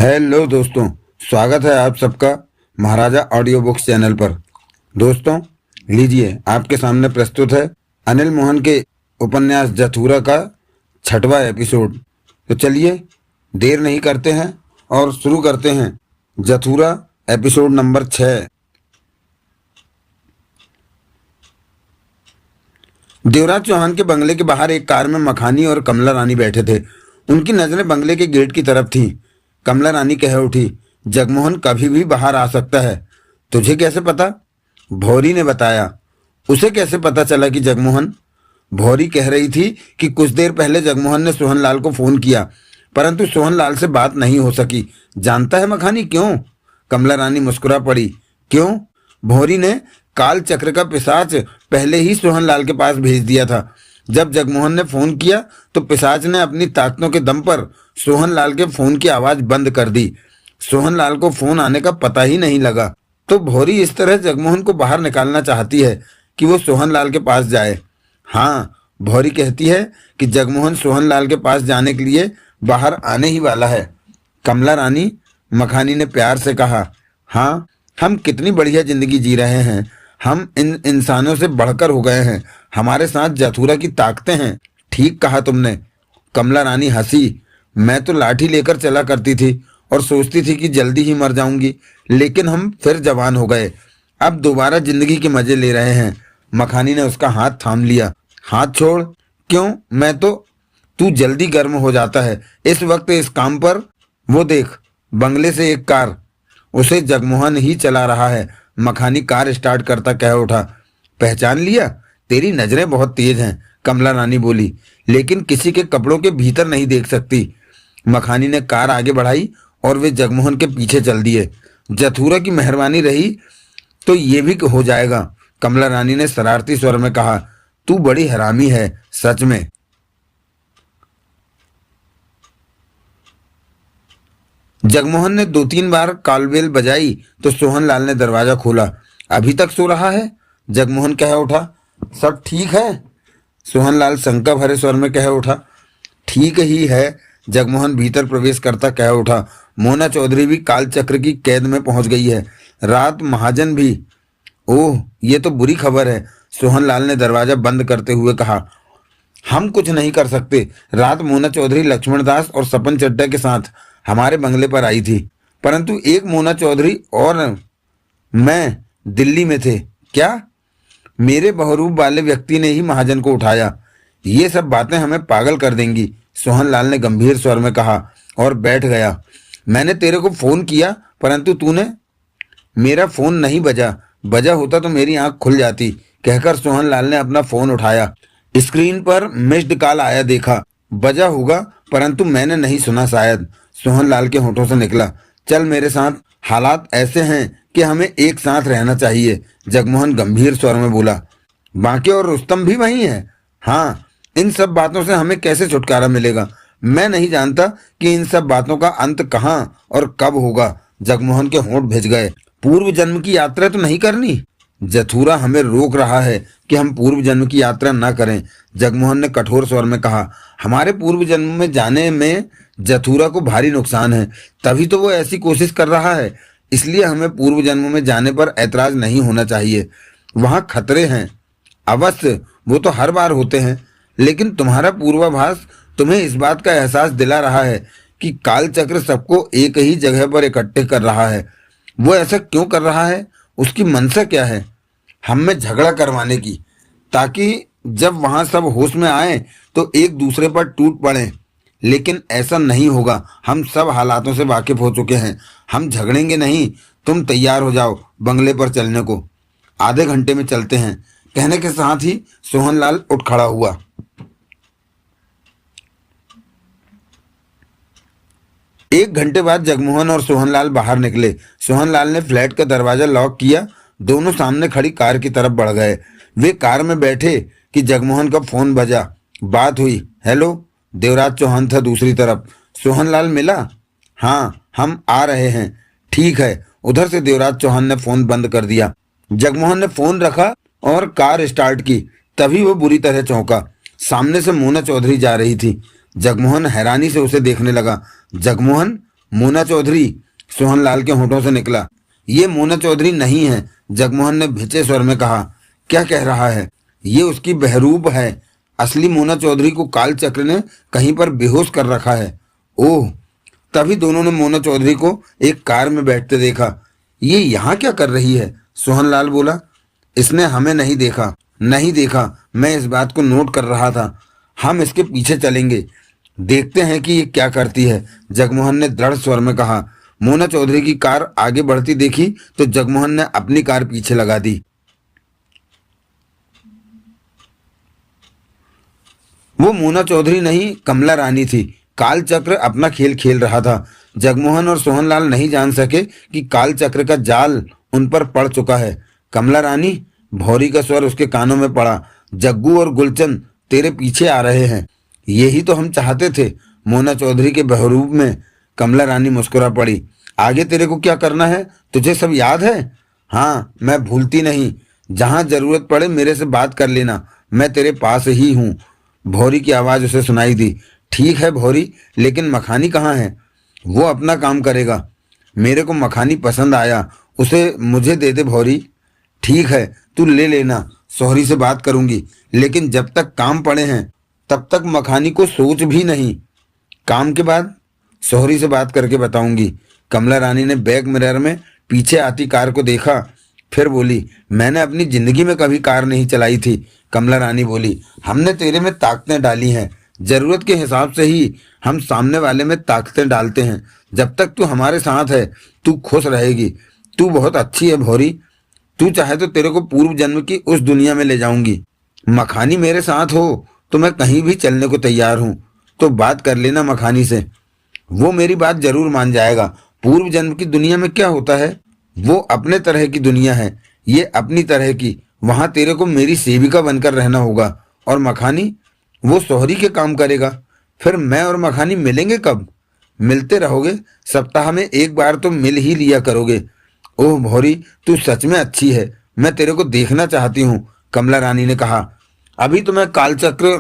Hello दोस्तों, स्वागत है आप सबका महाराजा ऑडियो बुक्स चैनल पर। दोस्तों लीजिए, आपके सामने प्रस्तुत है अनिल मोहन के उपन्यास जथुरा का 6वां एपिसोड। तो चलिए देर नहीं करते हैं और शुरू करते हैं जथुरा एपिसोड नंबर 6। देवराज चौहान के बंगले के बाहर एक कार में मखानी और कमला रानी बैठे थे। उनकी नजरें बंगले के गेट की तरफ थीं। कमला रानी कह उठी, जगमोहन कभी भी बाहर आ सकता है। तुझे कैसे पता? भौरी ने बताया। उसे कैसे पता चला कि जगमोहन? भौरी कह रही थी कि कुछ देर पहले जगमोहन ने सोहनलाल को फोन किया, परंतु सोहनलाल से बात नहीं हो सकी। जानता है मखानी क्यों? कमला रानी मुस्कुरा पड़ी। क्यों? भौरी ने काल चक्र का पिशाच पहले ही सोहनलाल के पास भेज दिया था। जब जगमोहन ने फोन किया तो पिशाच ने अपनी ताकतों के दम पर सोहनलाल के फोन की आवाज बंद कर दी। सोहनलाल को फोन आने का पता ही नहीं लगा। तो भौरी इस तरह जगमोहन को बाहर निकालना चाहती है कि वो सोहनलाल के पास जाए। हाँ, भौरी कहती है कि जगमोहन सोहनलाल के पास जाने के लिए बाहर आने ही वाला है। कमला रानी, मखानी ने प्यार से कहा। हाँ, हम कितनी बढ़िया जिंदगी जी रहे हैं। हम इन इंसानों से बढ़कर हो गए हैं। हमारे साथ जथुरा की ताकतें हैं। ठीक कहा तुमने। कमला रानी हंसी। मैं तो लाठी लेकर चला करती थी और सोचती थी कि जल्दी ही मर जाऊंगी, लेकिन हम फिर जवान हो गए। अब दोबारा जिंदगी के मजे ले रहे हैं। मखानी ने उसका हाथ थाम लिया। हाथ छोड़। क्यों? मैं तो तू जल्दी गर्म हो जाता है इस वक्त इस काम पर। वो देख, बंगले से एक कार, उसे जगमोहन ही चला रहा है। मखानी कार स्टार्ट करता कह उठा। पहचान लिया? तेरी नजरें बहुत तेज हैं, कमला रानी बोली, लेकिन किसी के कपड़ों के भीतर नहीं देख सकती। मखानी ने कार आगे बढ़ाई और वे जगमोहन के पीछे चल दिए। जथुरा की मेहरबानी रही तो ये भी हो जाएगा, कमला रानी ने शरारती स्वर में कहा। तू बड़ी हरामी है सच में। जगमोहन ने 2-3 बार कॉलबेल बजाई तो सोहनलाल ने दरवाजा खोला। अभी तक सो रहा है? जगमोहन कह उठा। सब ठीक है? सोहनलाल शंका भरे स्वर में कह उठा। ठीक ही है, जगमोहन भीतर प्रवेश करता कह उठा। मोना चौधरी भी काल चक्र की कैद में पहुंच गई है। रात महाजन भी। ओह, ये तो बुरी खबर है, सोहनलाल ने दरवाजा बंद करते हुए कहा। हम कुछ नहीं कर सकते। रात मोना चौधरी लक्ष्मणदास और सपन चड्डा के साथ हमारे बंगले पर आई थी, परंतु एक मोना चौधरी और मैं दिल्ली में थे। क्या? मेरे बहरूप वाले व्यक्ति ने ही महाजन को उठाया। ये सब बातें हमें पागल कर देंगी, सोहनलाल ने गंभीर स्वर में कहा और बैठ गया। मैंने तेरे को फोन किया, परंतु तूने। मेरा फोन नहीं बजा। बजा होता तो मेरी आंख खुल जाती, कहकर सोहनलाल ने अपना फोन उठाया। स्क्रीन पर मिस्ड कॉल आया देखा। बजा होगा, परंतु मैंने नहीं सुना शायद, सोहनलाल के होठों से निकला। चल मेरे साथ, हालात ऐसे हैं कि हमें एक साथ रहना चाहिए, जगमोहन गंभीर स्वर में बोला। बांके और रुस्तम भी वहीं है? हाँ। इन सब बातों से हमें कैसे छुटकारा मिलेगा? मैं नहीं जानता कि इन सब बातों का अंत कहाँ और कब होगा। जगमोहन के होंठ भिज गए। पूर्व जन्म की यात्रा तो नहीं करनी? जथुरा हमें रोक रहा है कि हम पूर्व जन्म की यात्रा न करें, जगमोहन ने कठोर स्वर में कहा। हमारे पूर्व जन्म में जाने में जथुरा को भारी नुकसान है, तभी तो वो ऐसी कोशिश कर रहा है। इसलिए हमें पूर्व जन्म में जाने पर ऐतराज नहीं होना चाहिए। वहां खतरे हैं अवश्य, वो तो हर बार होते हैं, लेकिन तुम्हारा पूर्वाभास तुम्हें इस बात का एहसास दिला रहा है कि काल चक्र सबको एक ही जगह पर इकट्ठे कर रहा है। वो ऐसा क्यों कर रहा है? उसकी मंशा क्या है? हम में झगड़ा करवाने की, ताकि जब वहां सब होश में आए तो एक दूसरे पर टूट पड़े। लेकिन ऐसा नहीं होगा। हम सब हालातों से वाकिफ हो चुके हैं। हम झगड़ेंगे नहीं। तुम तैयार हो जाओ बंगले पर चलने को। आधे घंटे में चलते हैं, कहने के साथ ही सोहनलाल उठ खड़ा हुआ। एक घंटे बाद जगमोहन और सोहनलाल बाहर निकले। सोहनलाल ने फ्लैट का दरवाजा लॉक किया। दोनों सामने खड़ी कार की तरफ बढ़ गए। वे कार में बैठे कि जगमोहन का फोन बजा। बात हुई। हेलो, देवराज चौहान था दूसरी तरफ। सोहनलाल मिला? हाँ, हम आ रहे हैं। ठीक है। उधर से देवराज चौहान ने फोन बंद कर दिया। जगमोहन ने फोन रखा और कार स्टार्ट की। तभी वो बुरी तरह चौंका। सामने से मोना चौधरी जा रही थी। जगमोहन हैरानी से उसे देखने लगा। जगमोहन? मोना चौधरी, सोहनलाल के होठों से निकला। ये मोना चौधरी नहीं है, जगमोहन ने भिचे स्वर में कहा। क्या कह रहा है? ये उसकी बहरूप है। असली मोना चौधरी को काल चक्र ने कहीं पर बेहोश कर रखा है। ओह! तभी दोनों ने मोना चौधरी को एक कार में बैठते देखा। ये यहाँ क्या कर रही है? सोहनलाल बोला। इसने हमें नहीं देखा, नहीं देखा, मैं इस बात को नोट कर रहा था। हम इसके पीछे चलेंगे, देखते हैं कि ये क्या करती है, जगमोहन ने दृढ़ स्वर में कहा। मोना चौधरी की कार आगे बढ़ती देखी तो जगमोहन ने अपनी कार पीछे लगा दी। वो मोना चौधरी नहीं, कमला रानी थी। काल चक्र अपना खेल खेल रहा था। जगमोहन और सोहनलाल नहीं जान सके कि काल चक्र का जाल उन पर पड़ चुका है। कमला रानी, भौरी का स्वर उसके कानों में पड़ा। जग्गू और गुलचंद तेरे पीछे आ रहे हैं। यही तो हम चाहते थे। मोना चौधरी के बहरूप में कमला रानी मुस्कुरा पड़ी। आगे तेरे को क्या करना है? तुझे सब याद है? हाँ, मैं भूलती नहीं। जहां जरूरत पड़े मेरे से बात कर लेना, मैं तेरे पास ही हूँ। भौरी की आवाज उसे सुनाई दी। ठीक है भौरी, लेकिन मखानी कहाँ है? वो अपना काम करेगा। मेरे को मखानी पसंद आया, उसे मुझे दे दे भौरी। ठीक है, तू ले लेना, सोहरी से बात करूंगी, लेकिन जब तक काम पड़े हैं तब तक मखानी को सोच भी नहीं। काम के बाद सोहरी से बात करके बताऊंगी। कमला रानी ने बैक मिरर में पीछे आती कार को देखा, फिर बोली। मैंने अपनी जिंदगी में कभी कार नहीं चलाई थी। कमला रानी बोली। हमने तेरे में ताकतें डाली हैं, जरूरत के हिसाब से ही हम सामने वाले में ताकतें डालते हैं। जब तक तू हमारे साथ है तू खुश रहेगी। तू बहुत अच्छी है भौरी। तू चाहे तो तेरे को पूर्व जन्म की उस दुनिया में ले जाऊंगी। मखानी मेरे साथ हो तो मैं कहीं भी चलने को तैयार हूँ। तो बात कर लेना मखानी से, वो मेरी बात जरूर मान जाएगा। पूर्व जन्म की दुनिया में क्या होता है? वो अपने तरह की दुनिया है, ये अपनी तरह की। वहां तेरे को मेरी सेविका बनकर रहना होगा। और मखानी, वो सोहरी के काम करेगा। फिर मैं और मखानी मिलेंगे कब? मिलते रहोगे, सप्ताह में एक बार तो मिल ही लिया करोगे। ओह भौरी, तू सच में अच्छी है, मैं तेरे को देखना चाहती हूँ, कमला रानी ने कहा। अभी तो मैं कालचक्र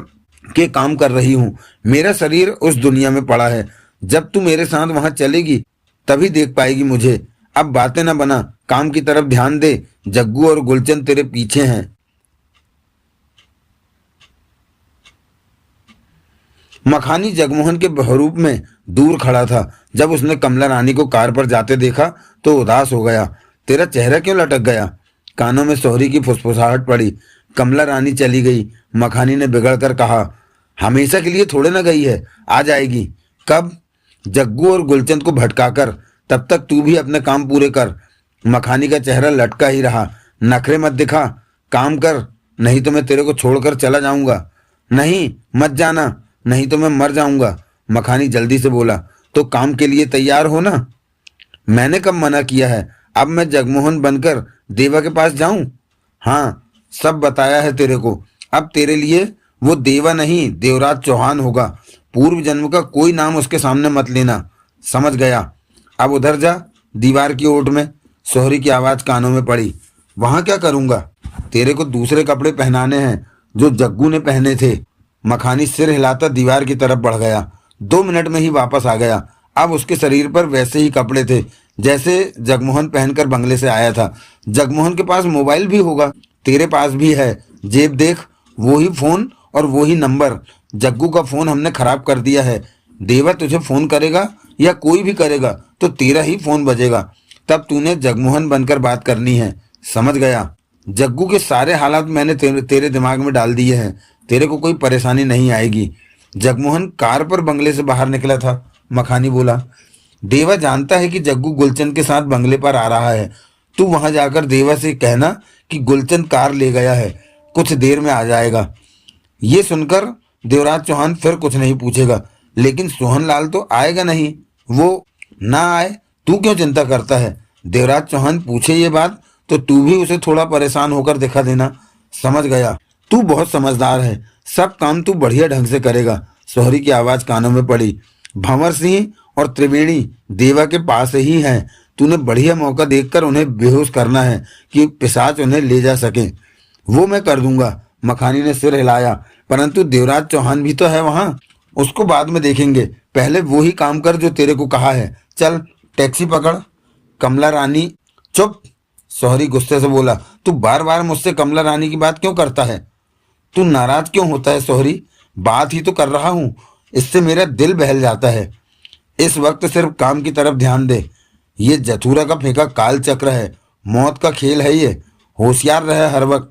के काम कर रही हूँ, मेरा शरीर उस दुनिया में पड़ा है। जब तू मेरे साथ वहां चलेगी तभी देख पाएगी मुझे। अब बातें ना बना, काम की तरफ ध्यान दे। जग्गू और गुलचंद तेरे पीछे हैं। मखानी जगमोहन के बहरूप में दूर खड़ा था। जब उसने कमला रानी को कार पर जाते देखा तो उदास हो गया। तेरा चेहरा क्यों लटक गया? कानों में सोहरी की फुसफुसाहट पड़ी। कमला रानी चली गई। मखानी ने बिगड़ कर कहा। हमेशा के लिए थोड़े ना गई है, आ जाएगी। कब? जग्गू और गुलचंद को भटकाकर। तब तक तू भी अपने काम पूरे कर। मखानी का चेहरा लटका ही रहा। नखरे मत दिखा, काम कर, नहीं तो मैं तेरे को छोड़कर चला जाऊंगा। नहीं, मत जाना, नहीं तो मैं मर जाऊंगा। मखानी जल्दी से बोला। तो काम के लिए तैयार हो ना? मैंने कब मना किया है? अब मैं जगमोहन बनकर देवा के पास जाऊं? हाँ, सब बताया है तेरे को। अब तेरे लिए वो देवा नहीं, देवराज चौहान होगा। पूर्व जन्म का कोई नाम उसके सामने मत लेना, समझ गया? अब उधर जा, दीवार की ओट में। सोहरी की आवाज कानों में पड़ी। वहां क्या करूंगा? तेरे को दूसरे कपड़े पहनाने हैं जो जग्गू ने पहने थे। मखानी सिर हिलाता दीवार की तरफ बढ़ गया। 2 मिनट में ही वापस आ गया। अब उसके शरीर पर वैसे ही कपड़े थे जैसे जगमोहन पहनकर बंगले से आया था। जगमोहन के पास मोबाइल भी होगा, तेरे पास भी है। जेब देख, वो ही फोन और वो ही नंबर। जग्गू का फोन हमने खराब कर दिया है। देवा तुझे फोन करेगा या कोई भी करेगा तो तेरा ही फोन बजेगा। तब तूने जगमोहन बनकर बात करनी है, समझ गया? जग्गू के सारे हालात मैंने तेरे दिमाग में डाल दिए हैं। तेरे को कोई परेशानी नहीं आएगी। जगमोहन कार पर बंगले से बाहर निकला था। मखानी बोला। देवा जानता है कि जग्गू गुलचंद के साथ बंगले पर आ रहा है। तू वहां जाकर देवा से कहना कि गुलचंद कार ले गया है, कुछ देर में आ जाएगा। ये सुनकर देवराज चौहान फिर कुछ नहीं पूछेगा। लेकिन सोहनलाल तो आएगा नहीं। वो ना आए, तू क्यों चिंता करता है? देवराज चौहान पूछे ये बात तो तू भी उसे थोड़ा परेशान होकर दिखा देना, समझ गया? तू बहुत समझदार है, सब काम तू बढ़िया ढंग से करेगा। सोहरी की आवाज कानों में पड़ी। भंवर सिंह और त्रिवेणी देवा के पास ही हैं। तूने बढ़िया मौका देखकर उन्हें बेहोश करना है कि पिशाच उन्हें ले जा सके। वो मैं कर दूंगा। मखानी ने सिर हिलाया। परंतु देवराज चौहान भी तो है वहां, उसको बाद में देखेंगे। पहले वो ही काम कर जो तेरे को कहा है, चल टैक्सी पकड़। कमला रानी। चुप। सोहरी गुस्से से बोला। तू बार बार मुझसे कमला रानी की बात क्यों करता है? तू नाराज क्यों होता है सोहरी? बात ही तो कर रहा हूं, इससे मेरा दिल बहल जाता है। इस वक्त सिर्फ काम की तरफ ध्यान दे। ये जथुरा का फेंका काल चक्र है, मौत का खेल है ये। होशियार रहे हर वक्त।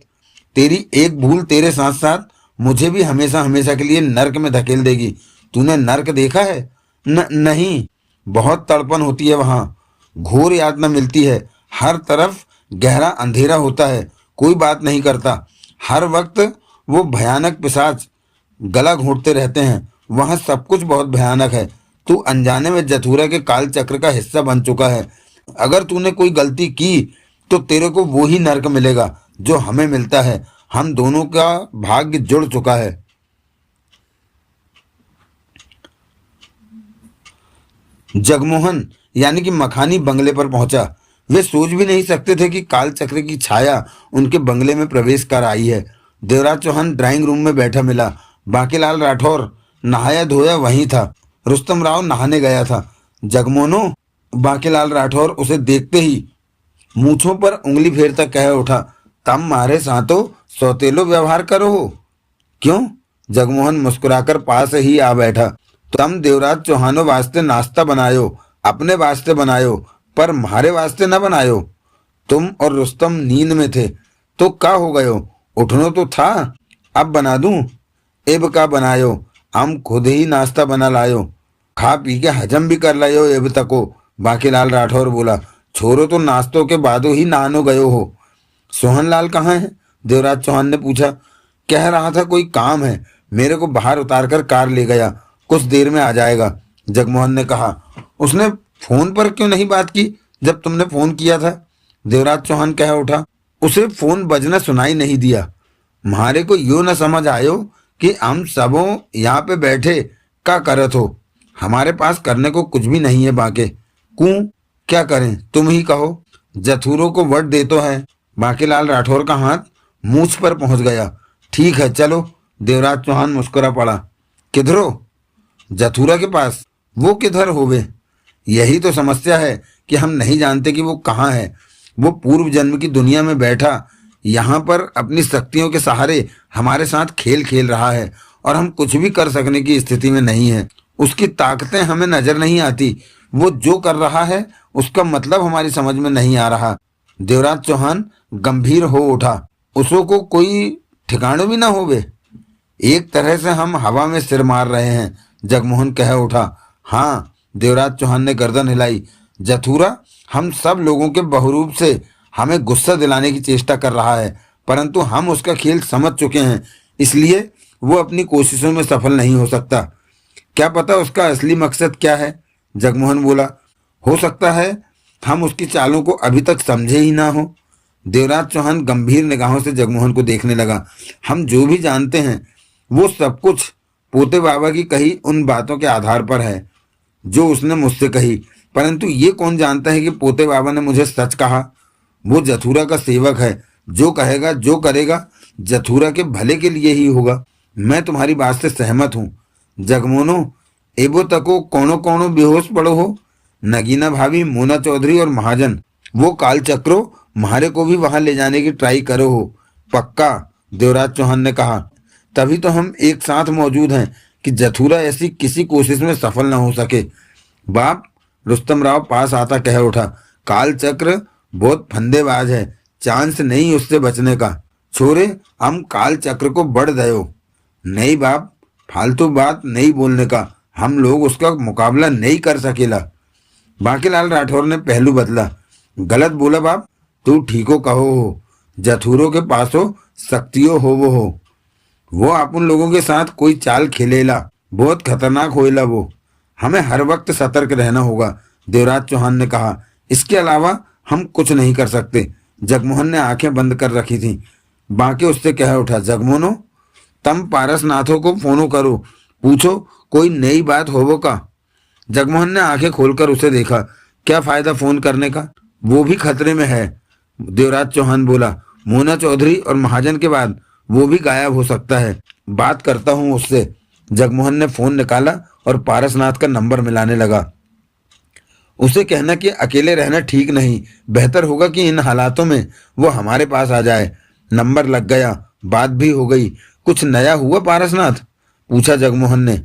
तेरी एक भूल तेरे साथ साथ मुझे भी हमेशा हमेशा के लिए नर्क में धकेल देगी। तूने नर्क देखा है? नहीं। बहुत तड़पन होती है वहां, घोर यातना मिलती है। हर तरफ गहरा अंधेरा होता है, कोई बात नहीं करता। हर वक्त वो भयानक पिशाच गला घोंटते रहते हैं। वहां सब कुछ बहुत भयानक है। तू अनजाने में जथुरा के काल चक्र का हिस्सा बन चुका है। अगर तूने कोई गलती की तो तेरे को वो ही नर्क मिलेगा जो हमें मिलता है। हम दोनों का भाग्य जुड़ चुका है। जगमोहन यानी कि मखानी बंगले पर पहुंचा। वे सोच भी नहीं सकते थे कि काल चक्र की छाया उनके बंगले में प्रवेश कर आई है। देवराज चौहान ड्राइंग रूम में बैठा मिला। बाकीलाल राठौर नहाया धोया वहीं था। रुस्तम राव नहाने गया था। जगमोहनो। बाकीलाल राठौर उसे देखते ही मूछों पर उंगली फेरता कह उठा। तम मारे साथों सौतेलो व्यवहार करो हो। क्यों? जगमोहन मुस्कुराकर पास ही आ बैठा। तम देवराज चौहानो वास्ते नाश्ता बनायो, अपने वास्ते बनायो, पर म्हारे वास्ते न बनायो। तुम और रुस्तम नींद में थे तो का हो गयो? उठनो तो था। अब बना दूं? एब का बनायो? हम खुद ही नाश्ता बना लायो, खा पी के हजम भी कर लायो एब तको। बाकीलाल राठौर बोला। छोरो तो नाश्तों के बादो ही नहानो गयो हो। सोहनलाल कहाँ है? देवराज चौहान ने पूछा। कह रहा था कोई काम है, मेरे को बाहर उतारकर कार ले गया, कुछ देर में आ जाएगा। जगमोहन ने कहा। उसने फोन पर क्यों नहीं बात की जब तुमने फोन किया था? देवराज चौहान कह उठा। उसे फोन बजना सुनाई नहीं दिया। म्हारे को यो न समझ आयो कि हम सबों यहाँ पे बैठे का करत हो। हमारे पास करने को कुछ भी नहीं है बाके। क्यों? क्या करें तुम ही कहो। जथुरों को वट दे तो है। बाकीलाल राठौर का हाथ मूछ पर पहुंच गया। ठीक है चलो। देवराज चौहान मुस्कुरा पड़ा। किधरो? जथुरा के पास। वो किधर होवे? यही तो समस्या है कि हम नहीं जानते कि वो कहाँ है। वो पूर्व जन्म की दुनिया में बैठा यहाँ पर अपनी शक्तियों के सहारे हमारे साथ खेल खेल रहा है और हम कुछ भी कर सकने की स्थिति में नहीं है। उसकी ताकतें हमें नजर नहीं आती। वो जो कर रहा है उसका मतलब हमारी समझ में नहीं आ रहा। देवराज चौहान गंभीर हो उठा। उसो को कोई ठिकाने भी ना होवे। एक तरह से हम हवा में सिर मार रहे हैं। जगमोहन कह उठा। हाँ। देवराज चौहान ने गर्दन हिलाई। जथुरा हम सब लोगों के बहुरूप से हमें गुस्सा दिलाने की चेष्टा कर रहा है, परंतु हम उसका खेल समझ चुके हैं, इसलिए वो अपनी कोशिशों में सफल नहीं हो सकता। क्या पता उसका असली मकसद क्या है? जगमोहन बोला। हो सकता है हम उसकी चालों को अभी तक समझे ही ना हो। देवराज चौहान गंभीर निगाहों से जगमोहन को देखने लगा। हम जो भी जानते हैं वो सब कुछ पोते बाबा की कही उन बातों के आधार पर है जो उसने मुझसे कही, परंतु ये कौन जानता है कि पोते बाबा ने मुझे सच कहा? वो जथुरा का सेवक है, जो कहेगा जो करेगा जथुरा के भले के लिए ही होगा। मैं तुम्हारी बात से सहमत हूँ। जगमोनो। एबो तको कौनो कौनो बेहोश पड़ो हो। नगीना भाभी, मोना चौधरी और महाजन, वो काल चक्रो म्हारे को भी वहां ले जाने की ट्राई करो हो। पक्का? देवराज चौहान ने कहा। तभी तो हम एक साथ मौजूद हैं कि जथुरा ऐसी किसी कोशिश में सफल न हो सके। बाप। रुस्तम राव पास आता कह उठा। काल चक्र बहुत फंदेबाज है, चांस नहीं उससे बचने का। छोरे हम काल चक्र को बढ़ दयो। नहीं बाप, फालतू बात नहीं बोलने का। हम लोग उसका मुकाबला नहीं कर सकेला। बाकीलाल राठौर ने पहलू बदला। गलत बोला बाप, तू ठीको कहो हो। जथुरों के पासो शक्तियों हो वो अपन लोगों के साथ कोई चाल खेलेला, बहुत खतरनाक होएला वो। हमें हर वक्त सतर्क रहना होगा। देवराज चौहान ने कहा। इसके अलावा हम कुछ नहीं कर सकते। जगमोहन ने आंखें बंद कर रखी थी। बाकी उससे कह उठा। जगमोहनो, तम पारसनाथों को फोनो करो, पूछो कोई नई बात होवो का। जगमोहन ने आंखें खोलकर उसे देखा। क्या फायदा फोन करने का, वो भी खतरे में है। देवराज चौहान बोला। मोना चौधरी और महाजन के बाद वो भी गायब हो सकता है, बात करता हूं उससे। जगमोहन ने फोन निकाला और पारसनाथ का नंबर मिलाने लगा। उसे कहना कि अकेले रहना ठीक नहीं, बेहतर होगा कि इन हालातों में वो हमारे पास आ जाए। नंबर लग गया, बात भी हो गई। कुछ नया हुआ पारसनाथ? पूछा जगमोहन ने।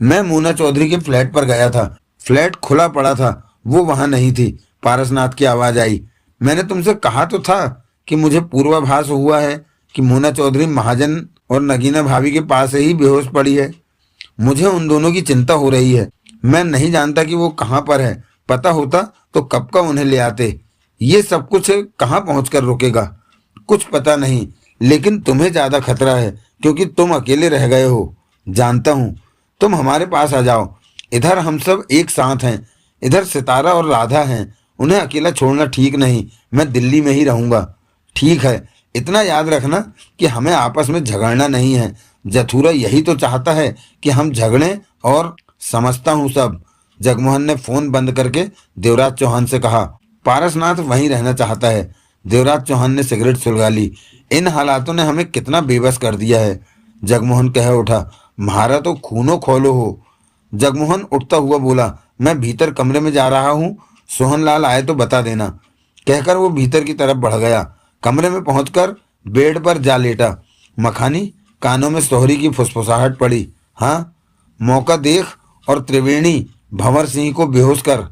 मैं मोना चौधरी के फ्लैट पर गया था। फ्लैट खुला पड़ा था, वो वहां नहीं थी। पारसनाथ की आवाज आई। मैंने तुमसे कहा तो था कि मुझे पूर्वाभास हुआ है कि मोना चौधरी महाजन और नगीना भाभी के पास ही बेहोश पड़ी है। मुझे उन दोनों की चिंता हो रही है। मैं नहीं जानता कि वो कहाँ पर है। पता होता तो कब का उन्हें ले आते। ये सब कुछ कहाँ पहुंचकर रुकेगा कुछ पता नहीं, लेकिन तुम्हें ज्यादा खतरा है क्योंकि तुम अकेले रह गए हो। जानता हूँ। तुम हमारे पास आ जाओ। इधर हम सब एक साथ हैं। इधर सितारा और राधा हैं। उन्हें अकेला छोड़ना ठीक नहीं। मैं दिल्ली में ही रहूंगा। ठीक है, इतना याद रखना कि हमें आपस में झगड़ना नहीं है। जथुरा यही तो चाहता है कि हम झगड़ें, और समझता हूँ सब। जगमोहन ने फोन बंद करके देवराज चौहान से कहा। पारसनाथ वहीं रहना चाहता है। देवराज चौहान ने सिगरेट सुलगा ली। इन हालातों ने हमें कितना बेबस कर दिया है। जगमोहन कह उठा। म्हारा तो खूनो खोलो हो। जगमोहन उठता हुआ बोला। मैं भीतर कमरे में जा रहा हूँ, सोहनलाल आए तो बता देना। कहकर वो भीतर की तरफ बढ़ गया। कमरे में पहुंचकर बेड पर जा लेटा। मखानी कानों में सोहरी की फुसफुसाहट पड़ी। हाँ, मौका देख और त्रिवेणी भंवर सिंह को बेहोश कर।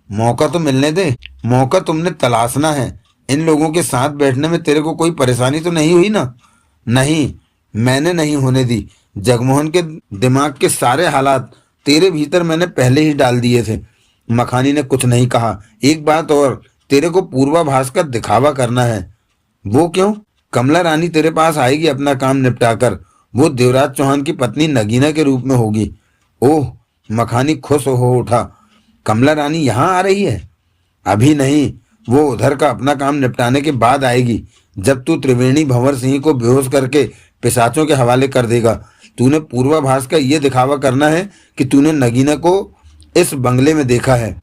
मौका तो मिलने दे। मौका तुमने तलाशना है। इन लोगों के साथ बैठने में तेरे को कोई परेशानी तो नहीं हुई ना? नहीं, मैंने नहीं होने दी। जगमोहन के दिमाग के सारे हालात तेरे भीतर मैंने पहले ही डाल दिए थे। मखानी ने कुछ नहीं कहा। एक बात और, तेरे को पूर्वाभास का दिखावा करना है। वो क्यों? कमला रानी तेरे पास आएगी अपना काम निपटाकर। वो देवराज चौहान की पत्नी नगीना के रूप में होगी। ओह! मखानी खुश हो उठा। कमला रानी यहाँ आ रही है? अभी नहीं, वो उधर का अपना काम निपटाने के बाद आएगी, जब तू त्रिवेणी भंवर सिंह को बेहोश करके पिशाचों के हवाले कर देगा। तूने पूर्वाभास का ये दिखावा करना है कि तूने नगीना को इस बंगले में देखा है।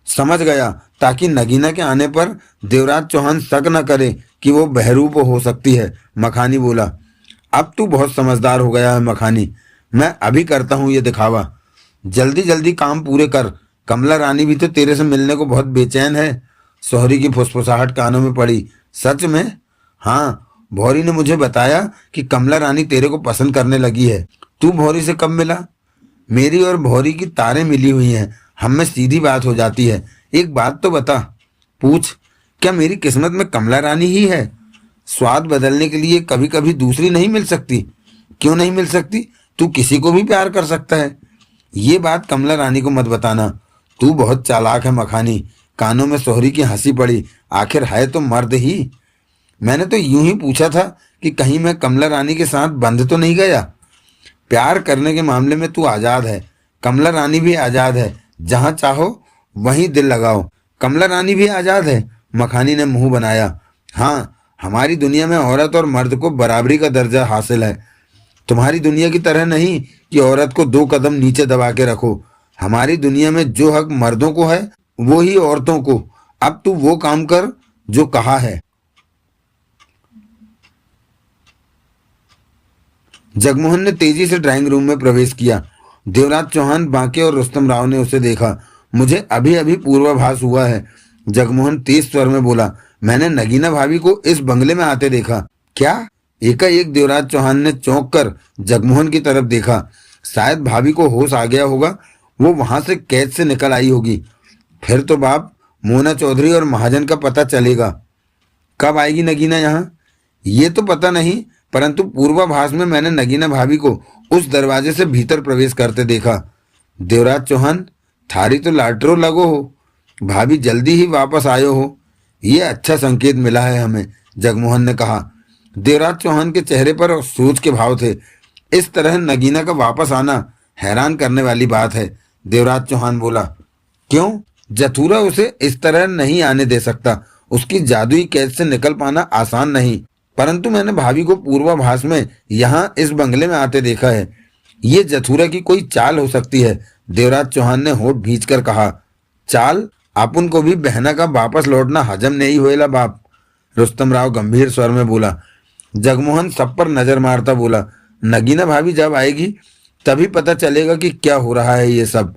समझ गया, ताकि नगीना के आने पर देवराज चौहान शक न करे कि वो बहरूप हो सकती है। मखानी बोला। अब तू बहुत समझदार हो गया है मखानी। मैं अभी करता हूँ ये दिखावा। जल्दी जल्दी काम पूरे कर। कमला रानी भी तो तेरे से मिलने को बहुत बेचैन है। सोहरी की फुसफुसाहट कानों में पड़ी। सच में? हाँ, भौरी ने मुझे बताया कि कमला रानी तेरे को पसंद करने लगी है। तू भौरी से कब मिला? मेरी और भौरी की तारें मिली हुई हैं। हम में सीधी बात हो जाती है। एक बात तो बता। पूछ। क्या मेरी किस्मत में कमला रानी ही है? स्वाद बदलने के लिए कभी कभी दूसरी नहीं मिल सकती? क्यों नहीं मिल सकती? तू किसी को भी प्यार कर सकता है। ये बात कमला रानी को मत बताना। तू बहुत चालाक है मखानी। कानों में सोहरी की हंसी पड़ी। आखिर है तो मर्द ही। मैंने तो यूं ही पूछा था कि कहीं मैं कमला रानी के साथ बंध तो नहीं गया। प्यार करने के मामले में तू आजाद है। कमला रानी भी आजाद है। जहां चाहो वहीं दिल लगाओ। कमला रानी भी आजाद है। मखानी ने मुंह बनाया। हाँ, हमारी दुनिया में औरत और मर्द को बराबरी का दर्जा हासिल है। तुम्हारी दुनिया की तरह नहीं कि औरत को 2 कदम नीचे दबा के रखो। हमारी दुनिया में जो हक मर्दों को है वो ही औरतों को। अब तू वो काम कर जो कहा है। जगमोहन ने तेजी से ड्राइंग रूम में प्रवेश किया। देवराज चौहान, बांके और रुस्तम राव ने उसे देखा। मुझे अभी अभी पूर्वाभास हुआ है। जगमोहन तेज स्वर में बोला। मैंने नगीना भाभी को इस बंगले में आते देखा। क्या? एकाएक देवराज चौहान ने चौंक कर जगमोहन की तरफ देखा। शायद भाभी को होश आ गया होगा। वो वहां से कैद से निकल आई होगी। फिर तो बाप, मोना चौधरी और महाजन का पता चलेगा। कब आएगी नगीना यहाँ? ये तो पता नहीं, परंतु पूर्वाभास में मैंने नगीना भाभी को उस दरवाजे से भीतर प्रवेश करते देखा। देवराज चौहान, थारी तो लाटरो लगो हो। भाभी जल्दी ही वापस आयो हो। ये अच्छा संकेत मिला है हमें, जगमोहन ने कहा। देवराज चौहान के चेहरे पर सोच के भाव थे। इस तरह नगीना का वापस आना हैरान करने वाली बात है। देवराज चौहान बोला। क्यों? जथुरा उसे इस तरह नहीं आने दे सकता। उसकी जादुई कैद से निकल पाना आसान नहीं। परंतु मैंने भाभी को पूर्वाभास में यहाँ इस बंगले में आते देखा है। ये जथुरा की कोई चाल हो सकती है। देवराज चौहान ने होठ भींचकर कहा। चाल? अपन को भी बहना का वापस लौटना हजम नहीं होएला बाप। रुस्तम राव गंभीर स्वर में बोला। जगमोहन सब पर नजर मारता बोला। नगीना भाभी जब आएगी तभी पता चलेगा कि क्या हो रहा है ये सब।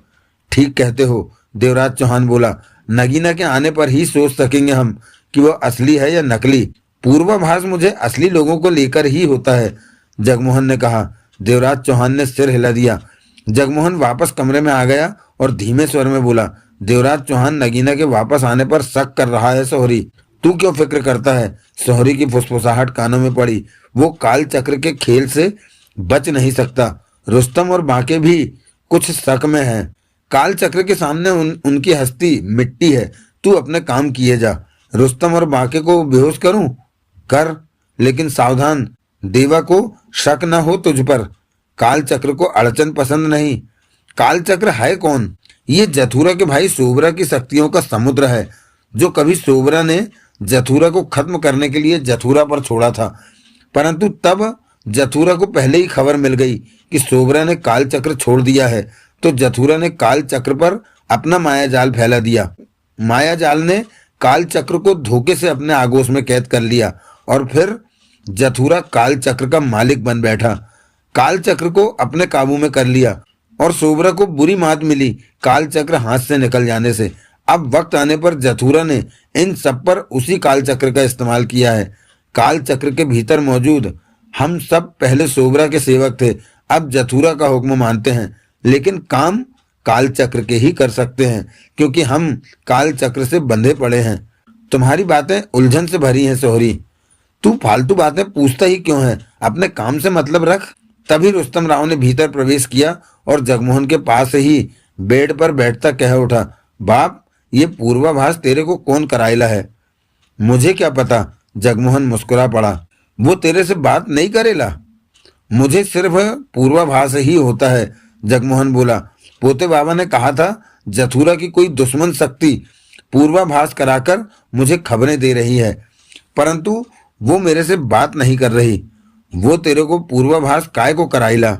ठीक कहते हो, देवराज चौहान बोला। नगीना के आने पर ही सोच सकेंगे हम कि वो असली है या नकली। पूर्वाभास मुझे असली लोगों को लेकर ही होता है, जगमोहन ने कहा। देवराज चौहान ने सिर हिला दिया। जगमोहन वापस कमरे में आ गया और धीमे स्वर में बोला, देवराज चौहान नगीना के वापस आने पर शक कर रहा है सोहरी। तू क्यों फिक्र करता है? सोहरी की फुसफुसाहट कानों में पड़ी। वो काल चक्र के खेल से बच नहीं सकता। रुस्तम और बाके भी कुछ शक में हैं। काल चक्र के सामने उनकी हस्ती मिट्टी है। तू अपने काम किए जा। रुस्तम और बाके को बेहोश करूं? कर, लेकिन सावधान, देवा को शक न हो तुझ पर। काल चक्र को अड़चन पसंद नहीं। काल चक्र है कौन? ये जथुरा के भाई सोबरा की शक्तियों का समुद्र है, जो कभी सोबरा ने जथुरा को खत्म करने के लिए जथुरा पर छोड़ा था। परंतु तब जथुरा को पहले ही खबर मिल गई कि सोबरा ने काल चक्र छोड़ दिया है, तो जथुरा ने काल चक्र पर अपना माया जाल फैला दिया। माया जाल ने काल चक्र को धोखे से अपने आगोश में कैद कर लिया और फिर जथुरा काल चक्र का मालिक बन बैठा। काल चक्र को अपने काबू में कर लिया और सोबरा को बुरी मात मिली काल चक्र हाथ से निकल जाने से। अब वक्त आने पर जथुरा ने इन सब पर उसी काल चक्र का इस्तेमाल किया है। काल चक्र के भीतर मौजूद हम सब पहले सोबरा के सेवक थे, अब जथुरा का हुक्म मानते हैं, लेकिन काम काल चक्र के ही कर सकते हैं, क्योंकि हम काल चक्र से बंधे पड़े हैं। तुम्हारी बातें उलझन से भरी हैं सोहरी। तू फालतू बातें पूछता ही क्यों है? अपने काम से मतलब रख। तभी रुस्तम राव ने भीतर प्रवेश किया और जगमोहन के पास ही बेड पर बैठता कह उठा, बाप, ये पूर्वाभास तेरे को कौन कराइला है? मुझे क्या पता, जगमोहन मुस्कुरा पड़ा। वो तेरे से बात नहीं करेला? मुझे सिर्फ पूर्वाभास ही होता है, जगमोहन बोला। पोते बाबा ने कहा था जथुरा की कोई दुश्मन शक्ति पूर्वाभास कराकर मुझे खबरें दे रही है, परंतु वो मेरे से बात नहीं कर रही। वो तेरे को पूर्वाभास काय को कराइला?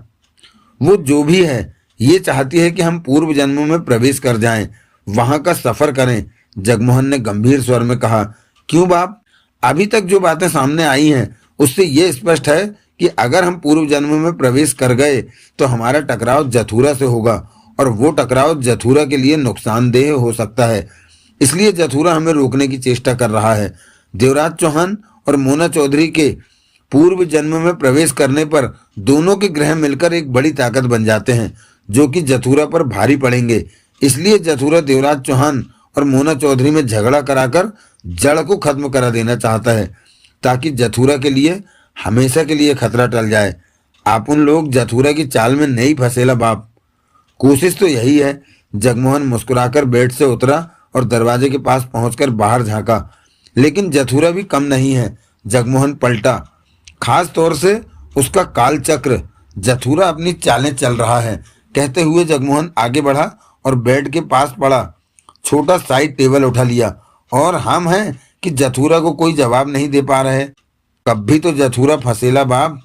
वो जो भी है, ये चाहती है कि हम पूर्व जन्मों में प्रवेश कर जाएं, वहां का सफर करें, जगमोहन ने गंभीर स्वर में कहा। क्यों बाप? अभी तक जो बातें सामने आई हैं उससे ये स्पष्ट है कि अगर हम पूर्व जन्म में प्रवेश कर गए तो हमारा टकराव जथुरा से होगा, और वो टकराव जथुरा के लिए नुकसानदेह हो सकता है। इसलिए जथुरा हमें रोकने की चेष्टा कर रहा है। देवराज चौहान और मोना चौधरी के पूर्व जन्म में प्रवेश करने पर दोनों के ग्रह मिलकर एक बड़ी ताकत बन जाते हैं, जो कि जथुरा पर भारी पड़ेंगे। इसलिए जथुरा देवराज चौहान और मोना चौधरी में झगड़ा कराकर जड़ को खत्म करा देना चाहता है, ताकि जथुरा के लिए हमेशा के लिए खतरा टल जाए। आप उन लोग जथुरा की चाल में नहीं फंसेला बाप। कोशिश तो यही है। जगमोहन मुस्कुराकर बेड से उतरा और दरवाजे के पास पहुंचकर बाहर झांका, लेकिन जथुरा भी कम नहीं है। जगमोहन पलटा, खास तौर से उसका काल चक्र। जथुरा अपनी चालें चल रहा है। कहते हुए जगमोहन आगे बढ़ा और बेड के पास पड़ा, छोटा साइड टेबल उठा लिया। और हम हैं कि जथुरा को कोई जवाब नहीं दे पा रहे। कभी तो जथुरा फंसेला बाप।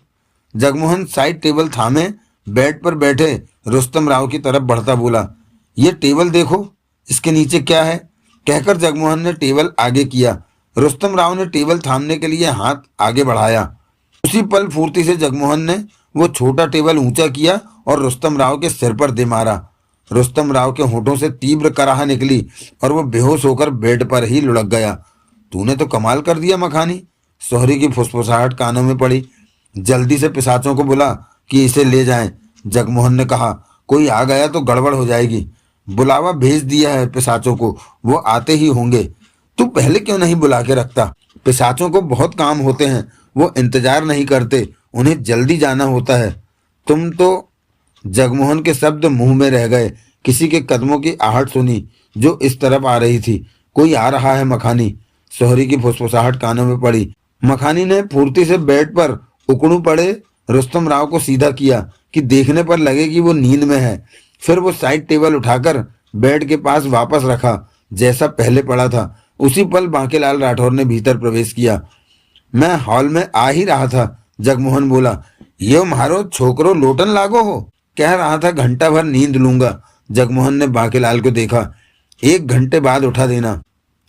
जगमोहन साइड टेबल थामे बेड पर बैठे रुस्तम राव की तरफ बढ़ता बोला, ये टेबल देखो, इसके नीचे क्या है? कहकर जगमोहन ने टेबल आगे किया। रुस्तम राव ने टेबल थामने के लिए हाथ आगे बढ़ाया। उसी पल फुर्ती से जगमोहन ने वो छोटा टेबल ऊंचा किया और रुस्तम राव के सिर पर दे मारा। रुस्तम राव के होठों से तीव्र कराह निकली और वो बेहोश होकर बेड पर ही लुढ़क गया। तूने तो कमाल कर दिया मखानी, सोहरी की फुसफुसाहट कानों में पड़ी। जल्दी से पिशाचों को बुला कि इसे ले जाएं, जगमोहन ने कहा। कोई आ गया तो गड़बड़ हो जाएगी। बुलावा भेज दिया है पिशाचों को, वो आते ही होंगे। तू पहले क्यों नहीं बुला के रखता? पिशाचों को बहुत काम होते हैं, वो इंतजार नहीं करते, उन्हें जल्दी जाना होता है। तुम तो, जगमोहन के शब्द मुंह में रह गए। किसी के कदमों की आहट सुनी जो इस तरफ आ रही थी। कोई आ रहा है मखानी, सोहरी की फुसफुसाहट कानों में पड़ी। मखानी ने फुर्ती से बेड पर उकड़ू पड़े रुस्तम राव को सीधा किया कि देखने पर लगे कि वो नींद में है। फिर वो साइड टेबल उठाकर बेड के पास वापस रखा जैसा पहले पड़ा था। उसी पल बांकेलाल राठौर ने भीतर प्रवेश किया। मैं हॉल में आ ही रहा था, जगमोहन बोला। ये मारो छोकरो लोटन लागो हो, कह रहा था घंटा भर नींद लूंगा। जगमोहन ने बांकेलाल को देखा। 1 घंटे बाद उठा देना।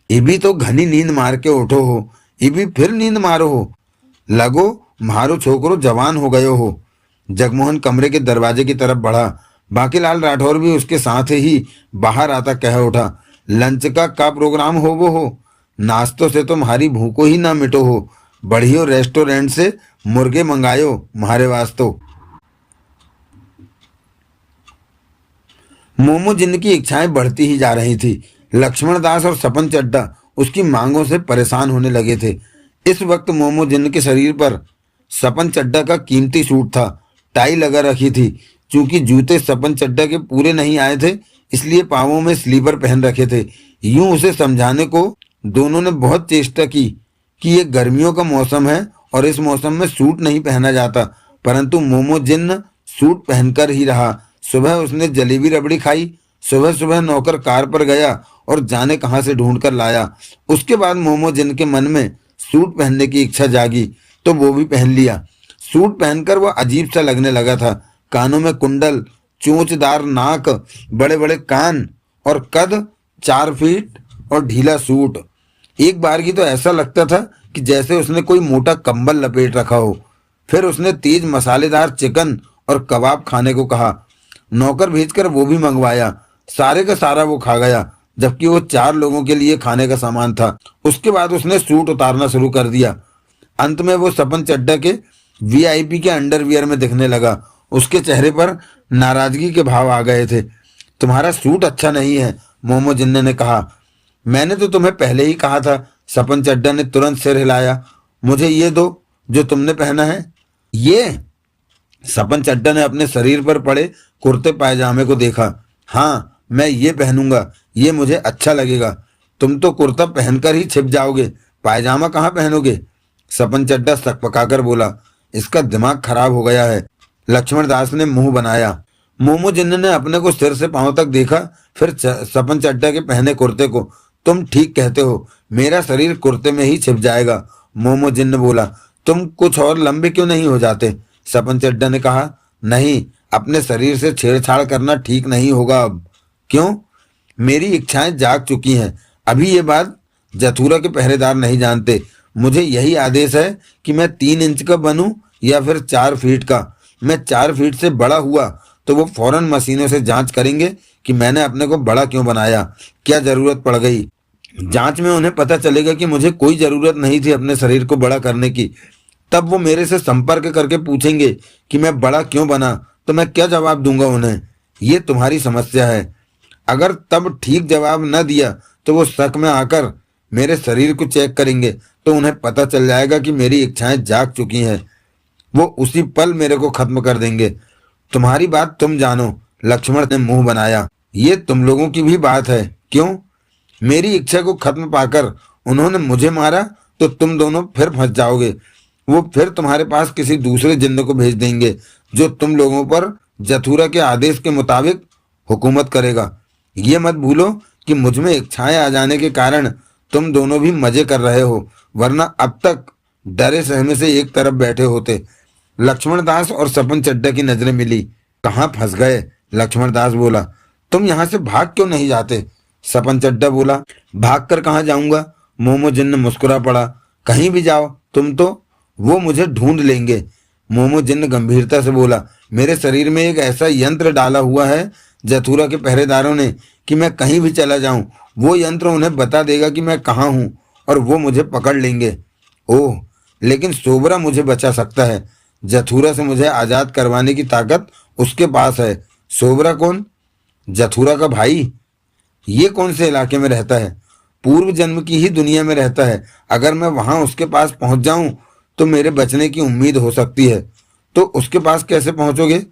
इभी तो घनी नींद मार के उठो हो, इभी फिर नींद मारो हो, लगो मारो छोकरो जवान हो गयो हो। जगमोहन कमरे के दरवाजे की तरफ बढ़ा। बांकेलाल राठौर भी उसके साथ ही बाहर आता कह उठा, लंच का प्रोग्राम हो वो हो, नाश्तों से तुम्हारी भूखो ही ना मिटो हो, बढ़ियो रेस्टोरेंट से मुर्गे मंगायो म्हारे वास्तो। मोमो जिनकी इच्छाएं बढ़ती ही जा रही थी। लक्ष्मण दास और सपन चड्डा उसकी मांगों से परेशान होने लगे थे। इस वक्त मोमो जिन के शरीर पर सपन चड्डा का कीमती सूट था, टाई लगा रखी थी। चूंकि जूते सपन चड्डा के पूरे नहीं आए थे, इसलिए पांवों में स्लीपर पहन रखे थे। यूं उसे समझाने को दोनों ने बहुत चेष्टा की कि ये गर्मियों का मौसम है और इस मौसम में सूट नहीं पहना जाता, परंतु मोमो जिन्न सूट पहनकर ही रहा। सुबह उसने जलेबी रबड़ी खाई। सुबह सुबह नौकर कार पर गया और जाने कहां से ढूंढ कर लाया। उसके बाद मोमो जिन के मन में सूट पहनने की इच्छा जागी तो वो भी पहन लिया। सूट पहनकर वह अजीब सा लगने लगा था। कानों में कुंडल, चोंचदार नाक, बड़े बड़े कान और कद 4 फीट और ढीला सूट। एक बार की तो ऐसा लगता था कि जैसे उसने कोई मोटा कंबल लपेट रखा हो। फिर उसने तेज मसालेदार चिकन और कबाब खाने को कहा। नौकर भेजकर वो भी मंगवाया। सारे का सारा वो खा गया, जबकि वो 4 लोगों के लिए खाने का सामान था। उसके बाद उसने सूट उतारना शुरू कर दिया। अंत में वो सपन चड्डा के वीआईपी के अंडरवियर में दिखने लगा। उसके चेहरे पर नाराजगी के भाव आ गए थे। तुम्हारा सूट अच्छा नहीं है, मोमो जिन्ना ने कहा। मैंने तो तुम्हें पहले ही कहा था, सपन चड्डा ने तुरंत सिर हिलाया। मुझे ये दो जो तुमने पहना है। ये सपन चड्डा ने अपने शरीर पर पड़े कुर्ते पायजामे को देखा। हाँ, मैं ये पहनूंगा, ये मुझे अच्छा लगेगा। तुम तो कुर्ता पहनकर ही छिप जाओगे, पायजामा कहाँ पहनोगे? सपन चड्डा सकपकाकर बोला। इसका दिमाग खराब हो गया है। लक्ष्मण दास ने मुंह बनाया। मोमो जिन्न ने अपने को सिर से पांव तक देखा, फिर सपन चड्डा के पहने कुर्ते को। तुम ठीक कहते हो, मेरा शरीर कुर्ते में ही छिप जाएगा, मोमो जिन्न बोला। तुम कुछ और लंबे क्यों नहीं हो जाते? सपन चड्डा ने कहा। नहीं, अपने शरीर से छेड़छाड़ करना ठीक नहीं होगा अब। क्यों? मेरी इच्छाएं जाग चुकी हैं। अभी ये बात जथुरा के पहरेदार नहीं जानते। मुझे यही आदेश है कि मैं 3 इंच का बनूं या फिर 4 फीट का। मैं 4 फीट से बड़ा हुआ तो वो फौरन मशीनों से जांच करेंगे कि मैंने अपने को बड़ा क्यों बनाया, क्या जरूरत पड़ गई। जांच में उन्हें पता चलेगा कि मुझे कोई जरूरत नहीं थी अपने शरीर को बड़ा करने की। तब वो मेरे से संपर्क करके पूछेंगे कि मैं बड़ा क्यों बना, तो मैं क्या जवाब दूंगा उन्हें? ये तुम्हारी समस्या है। अगर तब ठीक जवाब न दिया तो वो शक में आकर मेरे शरीर को चेक करेंगे, तो उन्हें पता चल जाएगा कि मेरी इच्छाएं जाग चुकी हैं। वो उसी पल मेरे को खत्म कर देंगे। तुम्हारी बात तुम जानो, लक्ष्मण ने मुंह बनाया। ये तुम लोगों की भी बात है। क्यों? मेरी इच्छा को खत्म पाकर उन्होंने मुझे मारा तो तुम दोनों फिर फंस जाओगे। वो फिर तुम्हारे पास किसी दूसरे जिन्न को भेज देंगे जो तुम लोगों पर जथुरा के आदेश के मुताबिक हुकूमत करेगा। ये मत भूलो कि मुझ में इच्छाएं आ जाने के कारण तुम दोनों भी मजे कर रहे हो, वरना अब तक डरे सहमे से एक तरफ बैठे होते। लक्ष्मण दास और सपन चड्डा की नजरें मिली। कहाँ फंस गए? लक्ष्मण दास बोला। तुम यहाँ से भाग क्यों नहीं जाते? सपन चड्डा बोला। भाग कर कहाँ जाऊंगा? मोमो जिन्न मुस्कुरा पड़ा। कहीं भी जाओ तुम तो वो मुझे ढूंढ लेंगे। मोमो जिन्न गंभीरता से बोला। मेरे शरीर में एक ऐसा यंत्र डाला हुआ है जथुरा के पहरेदारों ने कि मैं कहीं भी चला जाऊं, वो यंत्र उन्हें बता देगा कि मैं कहाँ हूं और वो मुझे पकड़ लेंगे। ओह, लेकिन सोबरा मुझे बचा सकता है। जथुरा से मुझे आजाद करवाने की ताकत उसके पास है। सोबरा कौन? जथुरा का भाई। ये कौन से इलाके में रहता है? पूर्व जन्म की ही दुनिया में रहता है। अगर मैं वहां उसके पास पहुंच जाऊं तो मेरे बचने की उम्मीद हो सकती है। तो उसके पास कैसे पहुंचोगे?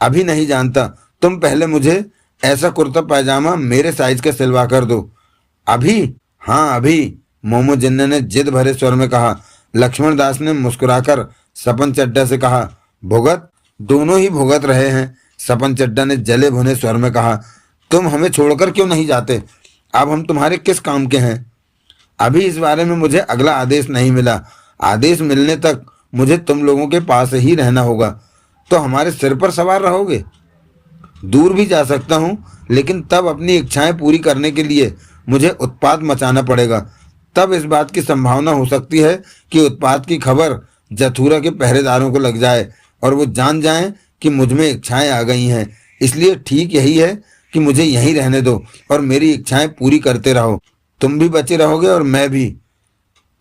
अभी नहीं जानता। तुम पहले मुझे ऐसा कुर्ता पैजामा मेरे साइज का सिलवा कर दो। अभी? हाँ अभी, मोमो जिन्ना ने जिद भरे स्वर में कहा। लक्ष्मण दास ने मुस्कुराकर सपन चड्डा से कहा। भुगत? दोनों ही भुगत रहे हैं, सपन चड्डा ने जले भुने स्वर में कहा। तुम हमें छोड़कर क्यों नहीं जाते? अब हम तुम्हारे किस काम के हैं? अभी इस बारे में मुझे अगला आदेश नहीं मिला। आदेश मिलने तक मुझे तुम लोगों के पास ही रहना होगा। तो हमारे सिर पर सवार रहोगे? दूर भी जा सकता हूं, लेकिन तब अपनी इच्छाएं पूरी करने के लिए मुझे उत्पात मचाना पड़ेगा। तब इस बात की संभावना हो सकती है कि उत्पात की खबर जथुरा के पहरेदारों को लग जाए और वो जान जाएं कि मुझ में इच्छाएं आ गई हैं। इसलिए ठीक यही है कि मुझे यहीं रहने दो और मेरी इच्छाएं पूरी करते रहो। तुम भी बचे रहोगे और मैं भी।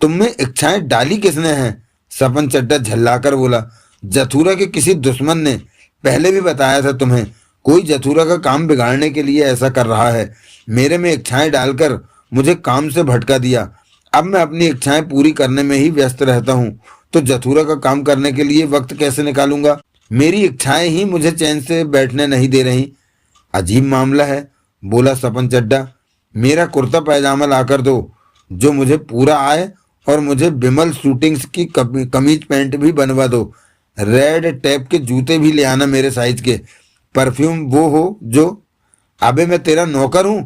तुम में इच्छाएं डाली किसने हैं? सपन चड्ढा झल्लाकर बोला। जथुरा के किसी दुश्मन ने पहले भी बताया था तुम्हें। कोई जथुरा का काम बिगाड़ने के लिए ऐसा कर रहा है। मेरे में इच्छाएं डालकर मुझे काम से भटका दिया। अब मैं अपनी इच्छाएं पूरी करने में ही व्यस्त रहता हूँ, तो जथुरा का काम करने के लिए वक्त कैसे निकालूंगा? मेरी इच्छाएं ही मुझे चैन से बैठने नहीं दे रही। अजीब मामला है, बोला सपन चड्ढा। मेरा कुर्ता पैजामा लाकर दो जो मुझे पूरा आए, और मुझे बिमल शूटिंग्स की कमीज पैंट भी बनवा दो। रेड टैप के जूते भी ले आना मेरे साइज के। परफ्यूम वो हो जो। अबे मैं तेरा नौकर हूं?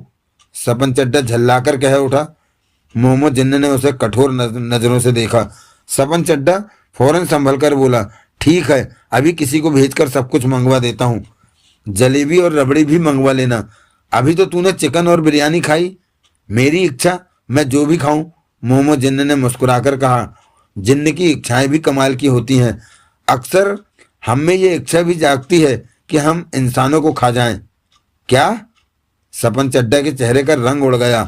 सपन चड्ढा झल्लाकर कह उठा। मोमो जिन्न ने उसे कठोर नजरों से देखा। सपन चड्ढा फौरन संभल कर बोला, ठीक है, अभी किसी को भेजकर सब कुछ मंगवा देता हूँ। जलेबी और रबड़ी भी मंगवा लेना। अभी तो तूने चिकन और बिरयानी खाई। मेरी इच्छा, मैं जो भी खाऊं, मोमो जिन्न ने मुस्कुराकर कहा। जिन्न की इच्छाएं भी कमाल की होती हैं। अक्सर हम में ये इच्छा भी जागती है कि हम इंसानों को खा जाएं। क्या? सपन चड्ढा के चेहरे का रंग उड़ गया।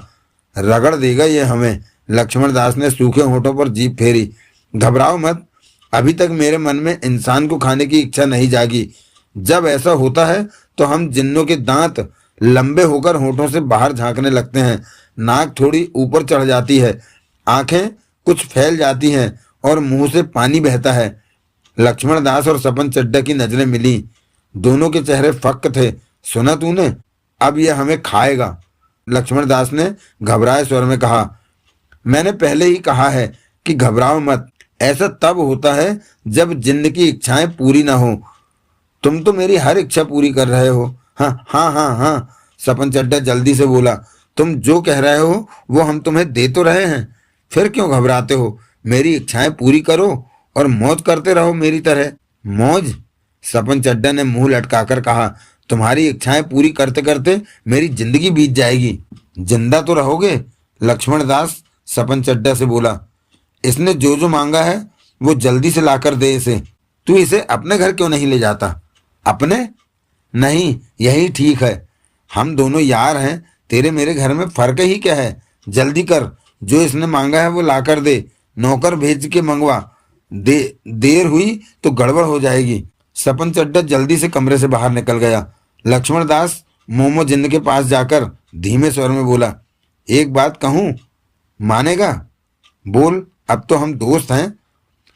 रगड़ देगा ये हमें। लक्ष्मण दास ने सूखे होठों पर जीभ फेरी। घबराओ मत, अभी तक मेरे मन में इंसान को खाने की इच्छा नहीं जागी। जब ऐसा होता है तो हम जिन्नों के दांत लंबे होकर होठों से बाहर झांकने लगते हैं, नाक थोड़ी ऊपर चढ़ जाती है, आंखें कुछ फैल जाती हैं और मुंह से पानी बहता है। लक्ष्मण दास और सपन चड्ढा की नजरें मिली। दोनों के चेहरे फक्क थे। सुना तूने? अब यह हमें खाएगा। लक्ष्मण दास ने घबराए स्वर में कहा। मैंने पहले ही कहा है कि घबराओ मत। ऐसा तब होता है जब जिन्न की इच्छाएं पूरी ना हो। तुम तो मेरी हर इच्छा पूरी कर रहे हो। हाँ हाँ हाँ हाँ, सपन चड्ढा जल्दी से बोला। तुम जो कह रहे हो वो हम तुम्हें दे तो रहे हैं, फिर क्यों घबराते हो? मेरी इच्छाएं पूरी करो और मौज करते रहो मेरी तरह। मौज? सपन चड्ढा ने मुंह लटकाकर कहा। तुम्हारी इच्छाएं पूरी करते करते मेरी जिंदगी बीत जाएगी। जिंदा तो रहोगे? लक्ष्मण दास सपन चड्ढा से बोला। इसने जो जो मांगा है वो जल्दी से लाकर दे इसे। तू इसे अपने घर क्यों नहीं ले जाता? अपने? नहीं, यही ठीक है। हम दोनों यार हैं, तेरे मेरे घर में फर्क ही क्या है? जल्दी कर, जो इसने मांगा है वो लाकर दे। नौकर भेज के मंगवा दे, देर हुई तो गड़बड़ हो जाएगी। सपन चड्ढा जल्दी से कमरे से बाहर निकल गया। लक्ष्मण दास मोमो जिन्न के पास जाकर धीमे स्वर में बोला, एक बात कहूं, मानेगा? बोल, अब तो हम दोस्त हैं।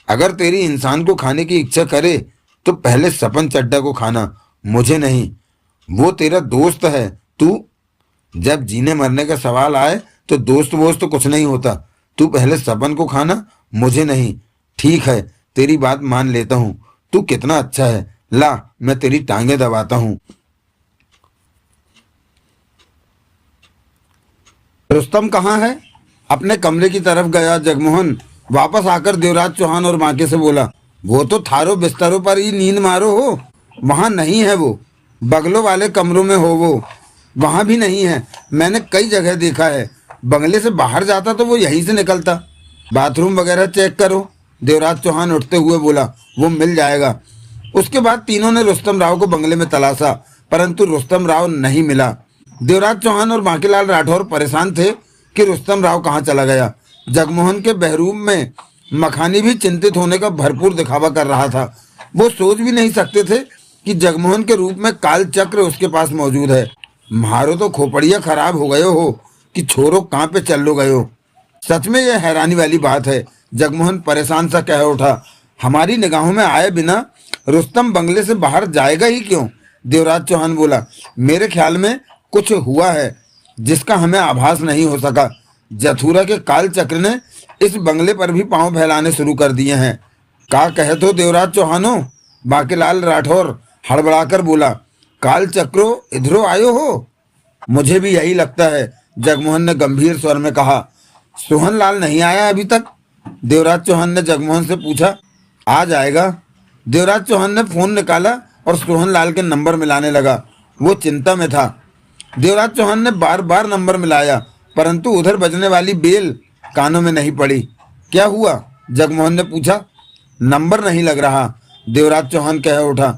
अगर तेरी इंसान को खाने की इच्छा करे तो पहले सपन चड्ढा को खाना, मुझे नहीं। वो तेरा दोस्त है। तू, जब जीने मरने का सवाल आए तो दोस्त वोस्त तो कुछ नहीं होता। तू पहले सपन को खाना, मुझे नहीं। ठीक है, तेरी बात मान लेता हूँ। तू कितना अच्छा है। ला, मैं तेरी टांगे दबाता हूँ। रुस्तम कहाँ है? अपने कमरे की तरफ गया जगमोहन। वापस आकर देवराज चौहान और माके से बोला, वो तो थारो बिस्तरों पर ही नींद मारो हो। वहां नहीं है वो। बगलों वाले कमरों में हो वो। वहां भी नहीं है। मैंने कई जगह देखा है। बंगले से बाहर जाता तो वो यहीं से निकलता। बाथरूम वगैरह चेक करो। देवराज चौहान उठते हुए बोला। वो मिल जाएगा। उसके बाद तीनों ने रुस्तम राव को बंगले में तलाशा, परंतु रुस्तम राव नहीं मिला। देवराज चौहान और बांकीलाल राठौर परेशान थे कि रुस्तम राव कहाँ चला गया। जगमोहन के बहरूम में मखानी भी चिंतित होने का भरपूर दिखावा कर रहा था। वो सोच भी नहीं सकते थे कि जगमोहन के रूप में काल चक्र उसके पास मौजूद है। मारो तो खोपड़िया खराब हो गए हो कि छोरो कहाँ पे चल लो गए हो। सच में यह हैरानी वाली बात है। जगमोहन परेशान सा कह उठा। हमारी निगाहों में आए बिना रुस्तम बंगले से बाहर जाएगा ही क्यों? देवराज चौहान बोला। मेरे ख्याल में कुछ हुआ है जिसका हमें आभास नहीं हो सका। जथुरा के काल चक्र ने इस बंगले पर भी पांव फैलाने शुरू कर दिए हैं। का कहते हो देवराज चौहानो? बांकीलाल राठौर हड़बड़ाकर बोला। काल चक्रो इधरो आयो हो? मुझे भी यही लगता है, जगमोहन ने गंभीर स्वर में कहा। सोहन लाल नहीं आया अभी तक? देवराज चौहान ने जगमोहन से पूछा। आ जाएगा। देवराज चौहान ने फोन निकाला और सोहन लाल के नंबर मिलाने लगा। वो चिंता में था। देवराज चौहान ने बार बार नंबर मिलाया, परंतु उधर बजने वाली बेल कानों में नहीं पड़ी। क्या हुआ? जगमोहन ने पूछा। नंबर नहीं लग रहा, देवराज चौहान कह उठा।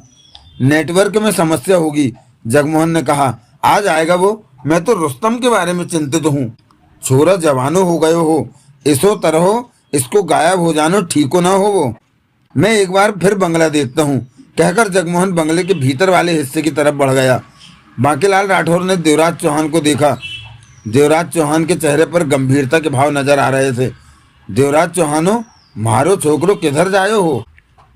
नेटवर्क में समस्या होगी, जगमोहन ने कहा। आ जाएगा वो। मैं तो रुस्तम के बारे में चिंतित हूँ। छोरा जवानो हो गयो हो, इसो तरहो इसको गायब हो जानो ठीको ना हो वो। मैं एक बार फिर बंगला देखता हूँ, कहकर जगमोहन बंगले के भीतर वाले हिस्से की तरफ बढ़ गया। बांकीलाल राठौर ने देवराज चौहान को देखा। देवराज चौहान के चेहरे पर गंभीरता के भाव नजर आ रहे थे। देवराज चौहानो, मारो छोकरो किधर जायो हो?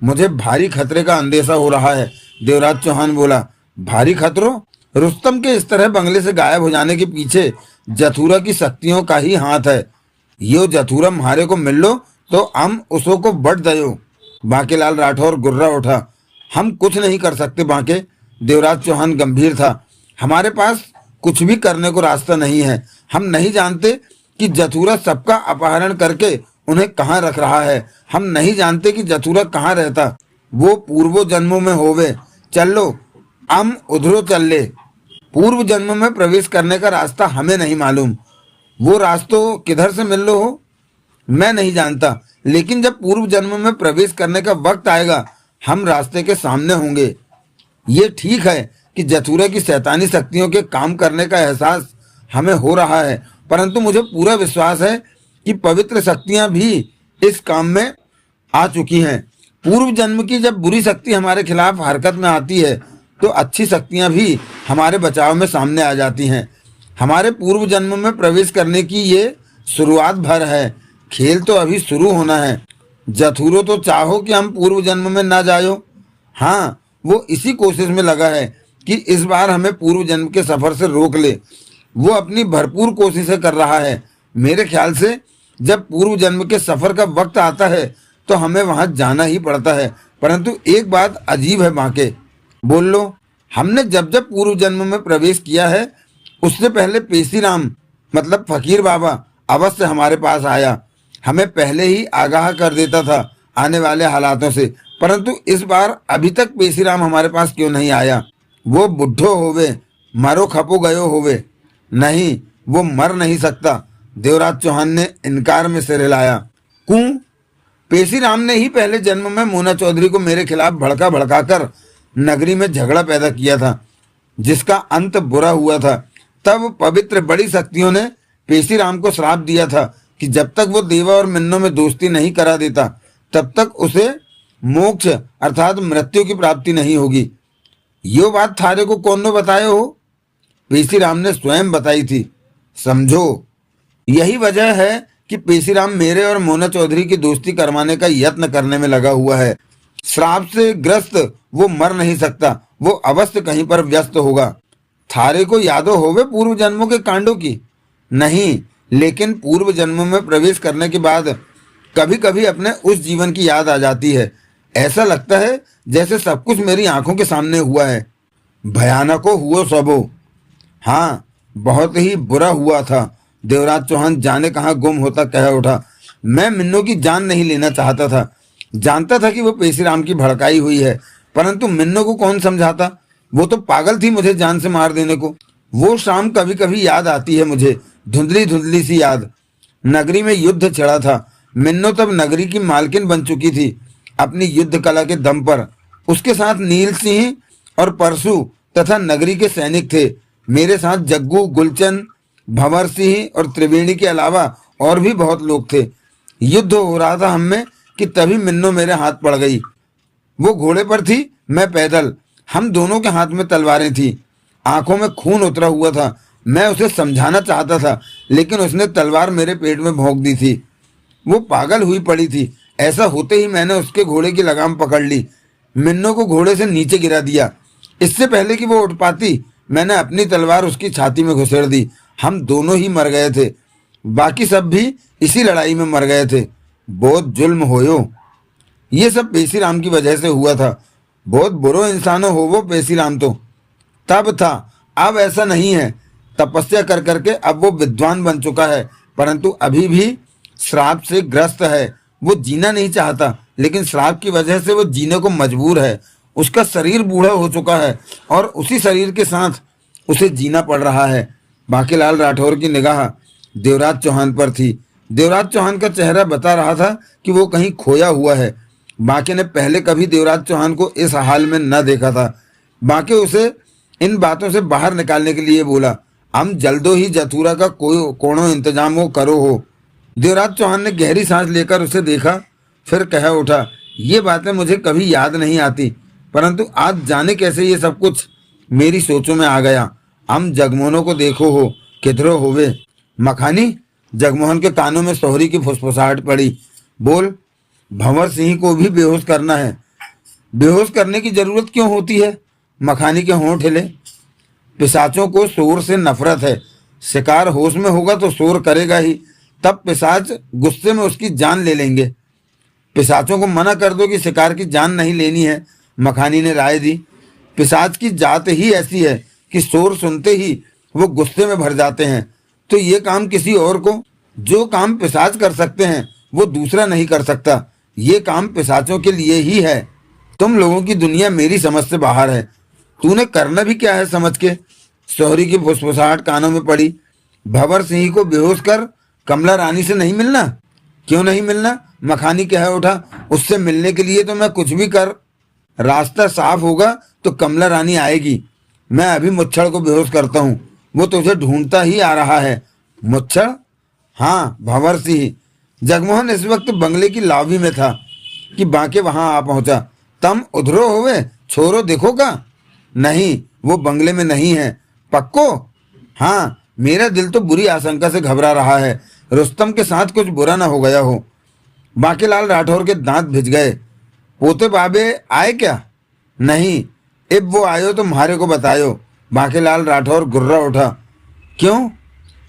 मुझे भारी खतरे का अंदेशा हो रहा है। देवराज चौहान बोला। भारी खतरों? रुस्तम के इस तरह बंगले से गायब हो जाने के पीछे जथुरा की शक्तियों का ही हाथ है। यो जथुरा म्हारे को मिल लो तो हम उसो को बढ़ दयो। बांकीलाल राठौर गुर्रा उठा। हम कुछ नहीं कर सकते बांके। देवराज चौहान गंभीर था। हमारे पास कुछ भी करने को रास्ता नहीं है। हम नहीं जानते कि जथुरा सबका अपहरण करके उन्हें कहाँ रख रहा है। हम नहीं जानते कि जथुरा कहाँ रहता। वो पूर्वो जन्मों में होवे। चल लो, हम उधरो चल ले। पूर्व जन्म में प्रवेश करने का रास्ता हमें नहीं मालूम। वो रास्तों किधर से मिल लो हो मैं नहीं जानता, लेकिन जब पूर्व जन्म में प्रवेश करने का वक्त आएगा हम रास्ते के सामने होंगे। ये ठीक है कि जथुरा की शैतानी शक्तियों के काम करने का एहसास हमें हो रहा है, परंतु मुझे पूरा विश्वास है कि पवित्र शक्तियां भी इस काम में आ चुकी हैं। पूर्व जन्म की जब बुरी शक्ति हमारे खिलाफ हरकत में आती है तो अच्छी शक्तियां भी हमारे बचाव में सामने आ जाती हैं। हमारे पूर्व जन्म में प्रवेश करने की ये शुरुआत भर है। खेल तो अभी शुरू होना है। जथुरो तो चाहो कि हम पूर्व जन्म में ना जायो। हाँ, वो इसी कोशिश में लगा है कि इस बार हमें पूर्व जन्म के सफर से रोक ले। वो अपनी भरपूर कोशिशें कर रहा है। मेरे ख्याल से जब पूर्व जन्म के सफर का वक्त आता है तो हमें वहां जाना ही पड़ता है। परंतु एक बात अजीब है बांके। बोल लो। हमने जब जब पूर्व जन्म में प्रवेश किया है उससे पहले पेशीराम मतलब फकीर बाबा अवश्य हमारे पास आया। हमें पहले ही आगाह कर देता था आने वाले हालातों से, परंतु इस बार अभी तक पेशीराम हमारे पास क्यों नहीं आया? वो बुढ़ो होवे, मरो खपो गयो होवे। नहीं, वो मर नहीं सकता। देवराज चौहान ने इनकार में सिर हिलाया। क्यों? पेशीराम ने ही पहले जन्म में मोना चौधरी को मेरे खिलाफ भड़का भड़काकर नगरी में झगड़ा पैदा किया था, जिसका अंत बुरा हुआ था। तब पवित्र बड़ी शक्तियों ने पेशीराम को श्राप दिया था कि जब तक वो देवा और मिन्नों में दोस्ती नहीं करा देता तब तक उसे मोक्ष अर्थात मृत्यु की प्राप्ति नहीं होगी। यो बात थारे को कौन ने बताए हो? पेशीराम ने स्वयं बताई थी। समझो, यही वजह है कि पेशीराम मेरे और मोना चौधरी की दोस्ती करवाने का यत्न करने में लगा हुआ है। श्राप से ग्रस्त वो मर नहीं सकता। वो अवश्य कहीं पर व्यस्त होगा। थारे को यादो होवे पूर्व जन्मों के कांडों की? नहीं, लेकिन पूर्व जन्म में प्रवेश करने के बाद कभी कभी अपने उस जीवन की याद आ जाती है। ऐसा लगता है जैसे सब कुछ मेरी आंखों के सामने हुआ है। भयानको हुआ सबो। हाँ, बहुत ही बुरा हुआ था। देवराज चौहान जाने कहाँ गुम होता कह उठा। मैं मिन्नों की जान नहीं लेना चाहता था। जानता था कि वो पेशीराम की भड़काई हुई है, परंतु मिन्नों को कौन समझाता? वो तो पागल थी मुझे जान से मार देने को। वो शाम कभी कभी याद आती है मुझे, धुंधली धुंधली सी याद। नगरी में युद्ध छिड़ा था। मिन्नो तब नगरी की मालकिन बन चुकी थी अपनी युद्ध कला के दम पर। उसके साथ नील सिंह और परशु तथा नगरी के सैनिक थे। मेरे साथ जग्गू, गुलचंद, भंवर सिंह और त्रिवेणी के अलावा और भी बहुत लोग थे। युद्ध हो रहा था हम में कि तभी मिन्नो मेरे हाथ पड़ गई। वो घोड़े पर थी, मैं पैदल। हम दोनों के हाथ में तलवारें थी। आंखों में खून उतरा हुआ था। मैं उसे समझाना चाहता था, लेकिन उसने तलवार मेरे पेट में भोंक दी थी। वो पागल हुई पड़ी थी। ऐसा होते ही मैंने उसके घोड़े की लगाम पकड़ ली। मिन्नो को घोड़े से नीचे गिरा दिया। इससे पहले कि वो उठ पाती मैंने अपनी तलवार उसकी छाती में घुसेड़ दी। हम दोनों ही मर गए थे। बाकी सब भी इसी लड़ाई में मर गए थे। बहुत जुल्म होयो। ये सब पेशीराम की वजह से हुआ था। बहुत बुरो इंसानों हो वो पेशीराम तो। तब था, अब ऐसा नहीं है। तपस्या कर करके अब वो विद्वान बन चुका है, परंतु अभी भी श्राप से ग्रस्त है। वो जीना नहीं चाहता, लेकिन श्राप की वजह से वो जीने को मजबूर है। उसका शरीर बूढ़ा हो चुका है और उसी शरीर के साथ उसे जीना पड़ रहा है। बांकीलाल राठौर की निगाह देवराज चौहान पर थी। देवराज चौहान का चेहरा बता रहा था कि वो कहीं खोया हुआ है। बांके ने पहले कभी देवराज चौहान को इस हाल में न देखा था। बांके उसे इन बातों से बाहर निकालने के लिए बोला, हम जल्दो ही जथुरा का कोई कोनो इंतजाम हो करो हो। देवराज चौहान ने गहरी सांस लेकर उसे देखा, फिर कह उठा, ये बातें मुझे कभी याद नहीं आती, परंतु आज जाने कैसे ये सब कुछ मेरी सोचों में आ गया। हम जगमोहनों को देखो हो, किधरो होवे। मखानी, जगमोहन के कानों में सोहरी की फुसफुसाहट पड़ी। बोल, भंवर सिंह को भी बेहोश करना है। बेहोश करने की जरूरत क्यों होती है? मखानी के होंठ हिले। पिशाचों को शोर से नफरत है। शिकार होश में होगा तो शोर करेगा ही, तब पिशाच गुस्से में उसकी जान ले लेंगे। पिशाचों को मना कर दो कि शिकार की जान नहीं लेनी है, मखानी ने राय दी। पिशाच की जात ही ऐसी है कि शोर सुनते ही वो गुस्से में भर जाते हैं। तो ये काम किसी और को, जो काम पिशाच कर सकते हैं वो दूसरा नहीं कर सकता। ये काम पिशाचों के लिए ही है। तुम लोगों की दुनिया मेरी समझ से बाहर है। तूने करना भी क्या है समझ के? सोहरी की फुसफुसाहट कानों में पड़ी। भंवर सिंह को बेहोश कर कमला रानी से नहीं मिलना? क्यों नहीं मिलना? मखानी कह उठा, उससे मिलने के लिए तो मैं कुछ भी कर। रास्ता साफ होगा तो कमला रानी आएगी। मैं अभी मुच्छड़ को बेहोश करता हूँ, वो तुझे ढूंढता ही आ रहा है। मुच्छड़? हाँ, भंवर सिंह। जगमोहन इस वक्त बंगले की लावी में था कि बांके वहां आ पहुंचा। तम उधरो होवे, छोरो देखो का? नहीं, वो बंगले में नहीं है। पक्को? हाँ, मेरा दिल तो बुरी आशंका से घबरा रहा है, रुस्तम के साथ कुछ बुरा ना हो गया हो। बांकेलाल राठौर के दांत भिज गए। पोते बाबे आए क्या? नहीं, अब वो आयो तो म्हारे को बतायो। बांकेलाल राठौर गुर्रा उठा। क्यों?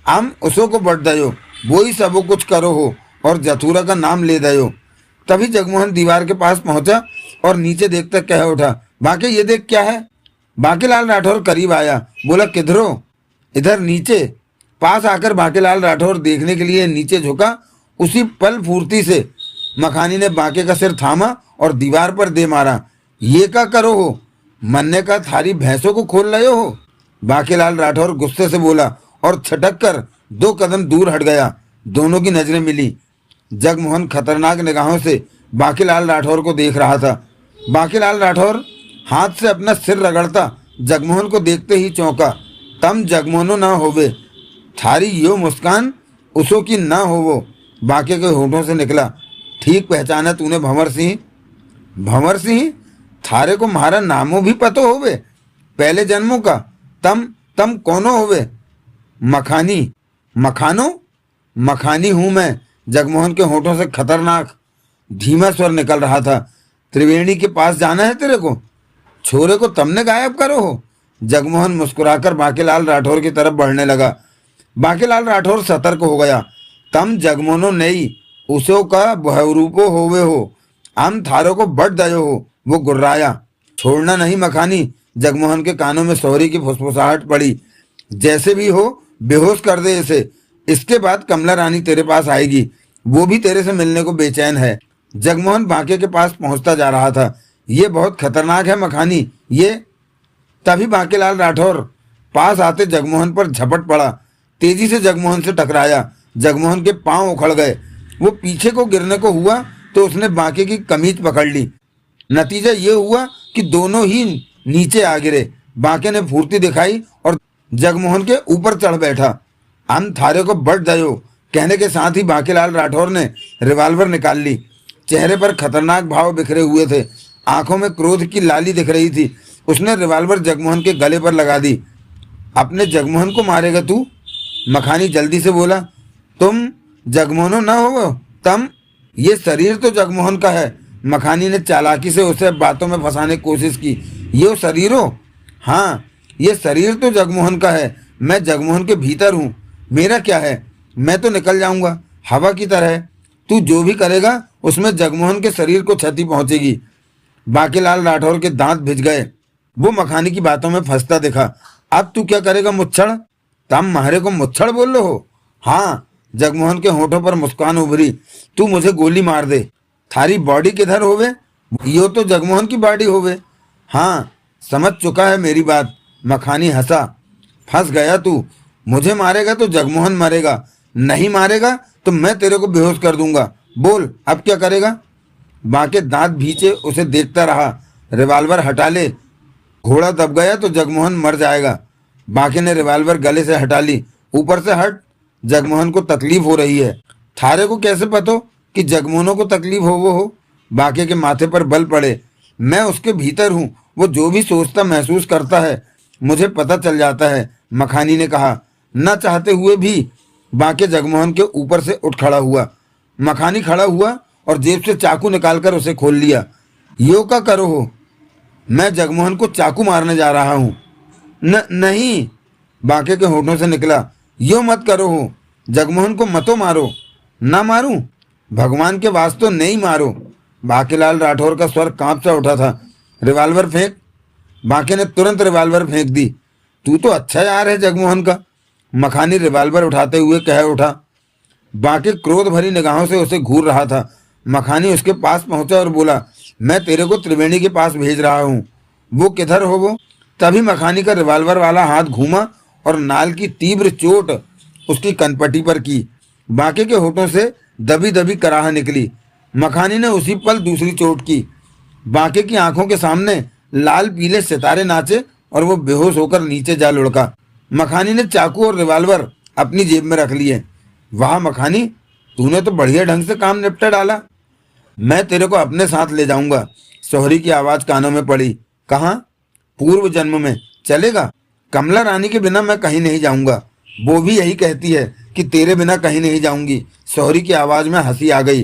हम उसो को बढ़ दयो, वो ही सबो कुछ करो हो और जथुरा का नाम ले दयो। तभी जगमोहन दीवार के पास पहुंचा और नीचे देखकर कह उठा, बांके ये देख क्या है? बांकेलाल राठौर करीब आया, बोला, किधरो? इधर नीचे। पास आकर बांकेलाल राठौर देखने के लिए नीचे झुका। उसी पल फुर्ती से मखानी ने बांके का सिर थामा और दीवार पर दे मारा। ये क्या करो हो? मन्ने का थारी भैंसों को खोल रहे हो? बांकेलाल राठौर गुस्से से बोला और छटक कर 2 कदम दूर हट गया। दोनों की नजरें मिली। जगमोहन खतरनाक निगाहों से बांकेलाल राठौर को देख रहा था। बांकेलाल राठौर हाथ से अपना सिर रगड़ता जगमोहन को देखते ही चौंका। तम जगमोहनो ना होवे, थारी यो मुस्कान उसो की ना होवो। बांके के होठों से निकला, ठीक पहचाना तूने भंवर सिंह? भंवर सिंह? थारे को मारा नामो भी पतो होवे, पहले जन्मों का। तम कौनो होवे? मखानी। मखानो? मखानी हूं मैं। जगमोहन के होठों से खतरनाक धीमा स्वर निकल रहा था। त्रिवेणी के पास जाना है तेरे को? छोरे को तमने गायब करो हो? जगमोहन मुस्कुराकर बांकेलाल राठौर की तरफ बढ़ने लगा। बांकेलाल राठौर सतर्क हो गया। तम जगमोहनो नहीं, उसो का बहुरूपो होवे हो। हम थारो को बढ़ दयो हो, वो गुर्राया। छोड़ना नहीं मखानी। जगमोहन के कानों में सोहरी की फुसफुसाहट पड़ी। जैसे भी हो बेहोश कर दे इसे, इसके बाद कमला रानी तेरे पास आएगी, वो भी तेरे से मिलने को बेचैन है। जगमोहन बांके के पास पहुंचता जा रहा था। ये बहुत खतरनाक है मखानी, ये। तभी बांकेलाल राठौर पास आते जगमोहन पर झपट पड़ा। तेजी से जगमोहन से टकराया। जगमोहन के पांव उखड़ गए। वो पीछे को गिरने को हुआ तो उसने बांके की कमीज पकड़ ली। नतीजा ये हुआ कि दोनों ही नीचे आ गिरे। बांके ने फुर्ती दिखाई और जगमोहन के ऊपर चढ़ बैठा। हम थारे को बढ़ दयो कहने के साथ ही बांकेलाल राठौर ने रिवाल्वर निकाल ली। चेहरे पर खतरनाक भाव बिखरे हुए थे, आंखों में क्रोध की लाली दिख रही थी। उसने रिवाल्वर जगमोहन के गले पर लगा दी। अपने जगमोहन को मारेगा तू? मखानी जल्दी से बोला। तुम जगमोहनो न हो तम? ये शरीर तो जगमोहन का है। मखानी ने चालाकी से उसे बातों में फंसाने की कोशिश की। ये शरीर हो? हाँ, ये शरीर तो जगमोहन का है। मैं जगमोहन के भीतर हूँ। मेरा क्या है? मैं तो निकल जाऊंगा हवा की तरह। तू जो भी करेगा उसमें जगमोहन के शरीर को क्षति पहुंचेगी। बांकेलाल राठौर के दांत भिज गए। वो मखानी की बातों में फंसता दिखा। अब तू क्या करेगा मुच्छड़? तम म्हारे को मुच्छड़ बोल लो हो? हाँ। जगमोहन के होठों पर मुस्कान उभरी। तू मुझे गोली मार दे। थारी बॉडी किधर होवे? यो तो जगमोहन की बॉडी होवे। हाँ, समझ चुका है मेरी बात। मखानी हंसा। फंस गया तू। मुझे मारेगा तो जगमोहन मरेगा, नहीं मारेगा तो मैं तेरे को बेहोश कर दूंगा। बोल अब क्या करेगा? बांके दांत भींचे उसे देखता रहा। रिवाल्वर हटा ले, घोड़ा दब गया तो जगमोहन मर जाएगा। बाके ने रिवाल्वर गले से हटा ली। ऊपर से हट, जगमोहन को तकलीफ हो रही है। थारे को कैसे पतो कि जगमोहनों को तकलीफ हो वो हो? बाके के माथे पर बल पड़े। मैं उसके भीतर हूँ, वो जो भी सोचता महसूस करता है मुझे पता चल जाता है, मखानी ने कहा। न चाहते हुए भी बाके जगमोहन के ऊपर से उठ खड़ा हुआ। मखानी खड़ा हुआ और जेब से चाकू निकालकर उसे खोल लिया। यो का करो हो? मैं जगमोहन को चाकू मारने जा रहा हूँ। नहीं, बाके के होठों से निकला। यो मत करो हो, जगमोहन को मतो मारो। ना मारूं? भगवान के वास्ते नहीं मारो। बाकेलाल राठौर का स्वर कांप सा उठा था। रिवाल्वर फेंक। बाके ने तुरंत रिवाल्वर फेंक दी। तू तो अच्छा यार है जगमोहन का, मखानी रिवाल्वर उठाते हुए कह उठा। बाके क्रोध भरी निगाहों से उसे घूर रहा था। मखानी उसके पास पहुंचा और बोला, मैं तेरे को त्रिवेणी के पास भेज रहा हूँ। वो किधर हो वो? तभी मखानी का रिवाल्वर वाला हाथ घूमा और नाल की तीव्र चोट उसकी कनपटी पर की। बाके के होठों से दबी दबी कराह निकली। मखानी ने उसी पल दूसरी चोट की। बाके की आंखों के सामने लाल पीले सितारे नाचे और वो बेहोश होकर नीचे जा लुढ़का। मखानी ने चाकू और रिवाल्वर अपनी जेब में रख लिए। वाह मखानी, तूने तो बढ़िया ढंग से काम निपटा डाला। मैं तेरे को अपने साथ ले जाऊंगा। सोहरी की आवाज कानों में पड़ी। कहाँ? पूर्व जन्म में। चलेगा? कमला रानी के बिना मैं कहीं नहीं जाऊंगा। वो भी यही कहती है कि तेरे बिना कहीं नहीं जाऊंगी। सोहरी की आवाज में हंसी आ गई।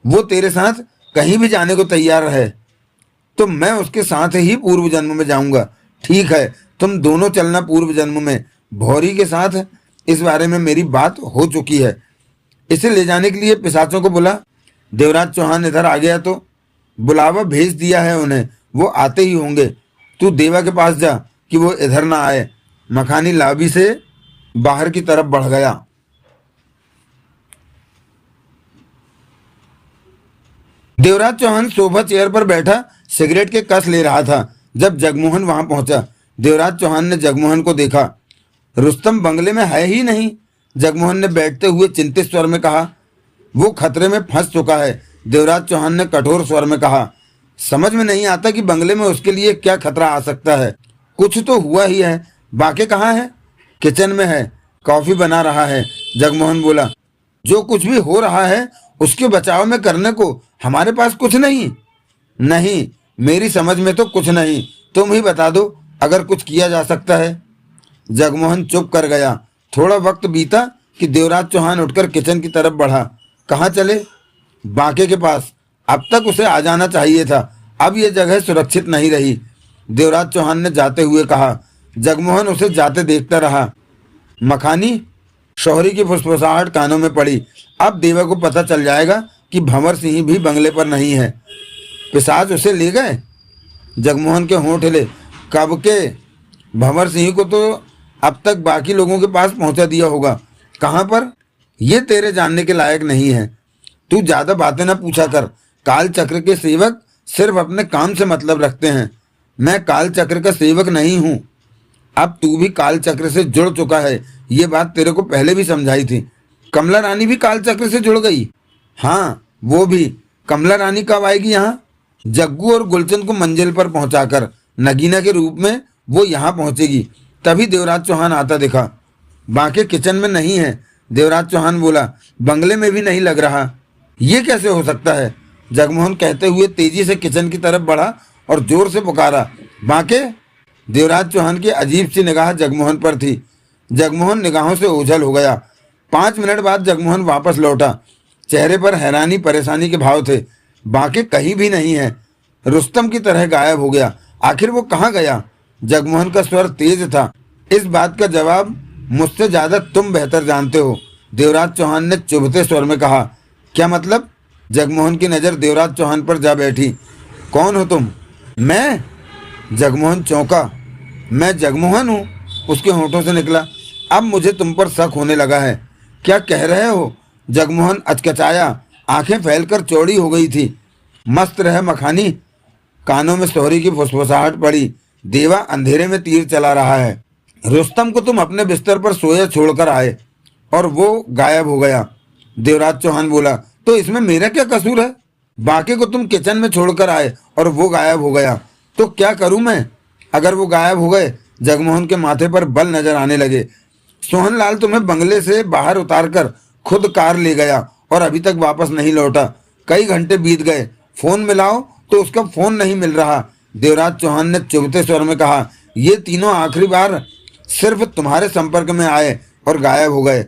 वो तेरे साथ कहीं भी जाने को तैयार है तो मैं उसके साथ ही पूर्व जन्म में जाऊंगा। ठीक है, तुम दोनों चलना पूर्व जन्म में। भौरी के साथ इस बारे में मेरी बात हो चुकी है। इसे ले जाने के लिए पिशाचों को बुला। देवराज चौहान इधर आ गया तो बुलावा भेज दिया है उन्हें, वो आते ही होंगे। तू देवा के पास जा कि वो इधर ना आए। मखानी लाबी से बाहर की तरफ बढ़ गया। देवराज चौहान सोफा चेयर पर बैठा सिगरेट के कस ले रहा था जब जगमोहन वहां पहुंचा। देवराज चौहान ने जगमोहन को देखा। रुस्तम बंगले में है ही नहीं। जगमोहन ने बैठते हुए चिंतित स्वर में कहा। वो खतरे में फंस चुका है, देवराज चौहान ने कठोर स्वर में कहा। समझ में नहीं आता कि बंगले में उसके लिए क्या खतरा आ सकता है। कुछ तो हुआ ही है। बाके कहाँ है? किचन में है, कॉफी बना रहा है, जगमोहन बोला। जो कुछ भी हो रहा है उसके बचाव में करने को हमारे पास कुछ नहीं। नहीं, मेरी समझ में तो कुछ नहीं। तुम ही बता दो अगर कुछ किया जा सकता है। जगमोहन चुप कर गया। थोड़ा वक्त बीता कि देवराज चौहान उठकर किचन की तरफ बढ़ा। कहाँ चले? बाके के पास। अब तक उसे आ जाना चाहिए था। अब यह जगह सुरक्षित नहीं रही, देवराज चौहान ने जाते हुए कहा। जगमोहन उसे जाते देखता रहा। मखानी? शौहरी की फुसफुसाहट कानों में पड़ी। अब देवा को पता चल जाएगा कि भंवर सिंह भी बंगले पर नहीं है। पिशाच उसे ले गए? जगमोहन के होंठ हिले। कब के? भंवर सिंह को तो अब तक बाकी लोगों के पास पहुंचा दिया होगा। कहाँ पर? ये तेरे जानने के लायक नहीं है। तू ज्यादा बातें ना पूछा कर। काल चक्र के सेवक सिर्फ अपने काम से मतलब रखते हैं। मैं काल चक्र का सेवक नहीं हूँ। अब तू भी काल चक्र से जुड़ चुका है, ये बात तेरे को पहले भी समझाई थी। कमला रानी भी काल चक्र से जुड़ गई? हाँ, वो भी। कमला रानी कब आएगी यहाँ? जग्गू और गुलचंद को मंजिल पर पहुंचाकर नगीना के रूप में वो यहाँ पहुंचेगी। तभी देवराज चौहान आता दिखा। बाके किचन में नहीं है, देवराज चौहान बोला। बंगले में भी नहीं लग रहा। ये कैसे हो सकता है? जगमोहन कहते हुए तेजी से किचन की तरफ बढ़ा और जोर से पुकारा, बाके। देवराज चौहान की अजीब सी निगाह जगमोहन पर थी। जगमोहन निगाहों से ओझल हो गया। 5 मिनट बाद जगमोहन वापस लौटा। चेहरे पर हैरानी परेशानी के भाव थे। बाके कहीं भी नहीं है, रुस्तम की तरह गायब हो गया। आखिर वो कहाँ गया? जगमोहन का स्वर तेज था। इस बात का जवाब मुझसे ज्यादा तुम बेहतर जानते हो, देवराज चौहान ने चुभते स्वर में कहा। क्या मतलब? जगमोहन की नजर देवराज चौहान पर जा बैठी। कौन हो तुम? मैं? जगमोहन चौंका। मैं जगमोहन हूँ, उसके होठों से निकला। अब मुझे तुम पर शक होने लगा है। क्या कह रहे हो? जगमोहन अचकचाया। आंखें फैलकर चौड़ी हो गई थी। मस्त रहे मखानी। कानों में सोहरी की फुसफुसाहट पड़ी। देवा अंधेरे में तीर चला रहा है। रुस्तम को तुम अपने बिस्तर पर सोया छोड़कर आए और वो गायब हो गया, देवराज चौहान बोला। तो इसमें मेरा क्या कसूर है? बाकी को तुम किचन में छोड़कर आए और वो गायब हो गया, तो क्या करूं मैं? अगर वो गायब हो गए। जगमोहन के माथे पर बल नजर आने लगे। सोहनलाल तुम्हें बंगले से बाहर उतारकर खुद कार ले गया और अभी तक वापस नहीं लौटा। कई घंटे बीत गए, फोन मिलाओ तो उसका फोन नहीं मिल रहा। देवराज चौहान ने चुभते स्वर में कहा, ये तीनों आखिरी बार सिर्फ तुम्हारे संपर्क में आए और गायब हो गए।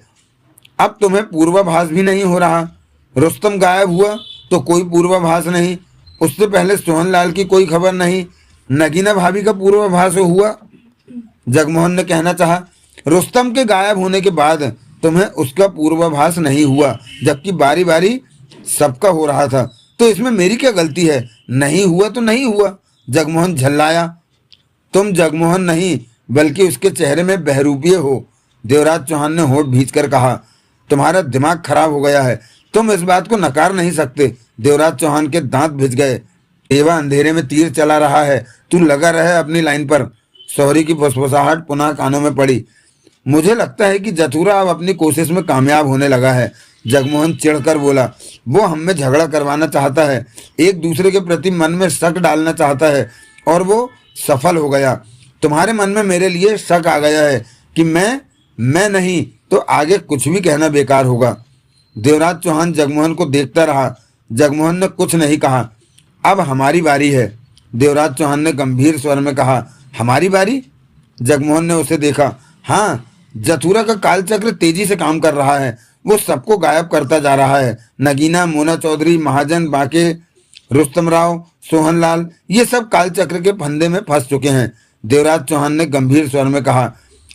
अब तुम्हें पूर्वाभास भी नहीं हो रहा। रुस्तम गायब हुआ तो कोई पूर्वाभास नहीं, उससे पहले सोहनलाल की कोई खबर नहीं। नगीना भाभी का पूर्वाभास हुआ। जगमोहन ने कहना चाहा, रुस्तम के गायब होने के बाद तुम्हें उसका पूर्वाभास नहीं हुआ, जबकि बारी बारी सबका हो रहा था, तो इसमें मेरी क्या गलती है? नहीं हुआ तो नहीं हुआ। जगमोहन झल्लाया। तुम जगमोहन नहीं बल्कि उसके चेहरे में बहरूपिये हो। देवराज चौहान ने होठ भींचकर कहा, तुम्हारा दिमाग खराब हो गया है, तुम इस बात को नकार नहीं सकते। देवराज चौहान के दांत भिज गए। देवा अंधेरे में तीर चला रहा है, तू लगा रहे अपनी लाइन पर। सोहरी की फुसफुसाहट पुनः कानों में पड़ी। मुझे लगता है कि जथुरा अब अपनी कोशिश में कामयाब होने लगा है। जगमोहन चिढ़कर बोला, वो हम में झगड़ा करवाना चाहता है, एक दूसरे के प्रति मन में शक डालना चाहता है और वो सफल हो गया। तुम्हारे मन में मेरे लिए शक आ गया है कि मैं नहीं तो आगे कुछ भी कहना बेकार होगा। देवराज चौहान जगमोहन को देखता रहा। जगमोहन ने कुछ नहीं कहा। अब हमारी बारी है। देवराज चौहान ने गंभीर स्वर में कहा, हमारी बारी? जगमोहन ने उसे देखा। हाँ, जथुरा का कालचक्र तेजी से काम कर रहा है, वो सबको गायब करता जा रहा है। नगीना, मोना चौधरी, महाजन, बाके, रुस्तम राव, सोहनलाल, ये सब कालचक्र के फंदे में फंस चुके हैं। देवराज चौहान ने गंभीर स्वर में कहा,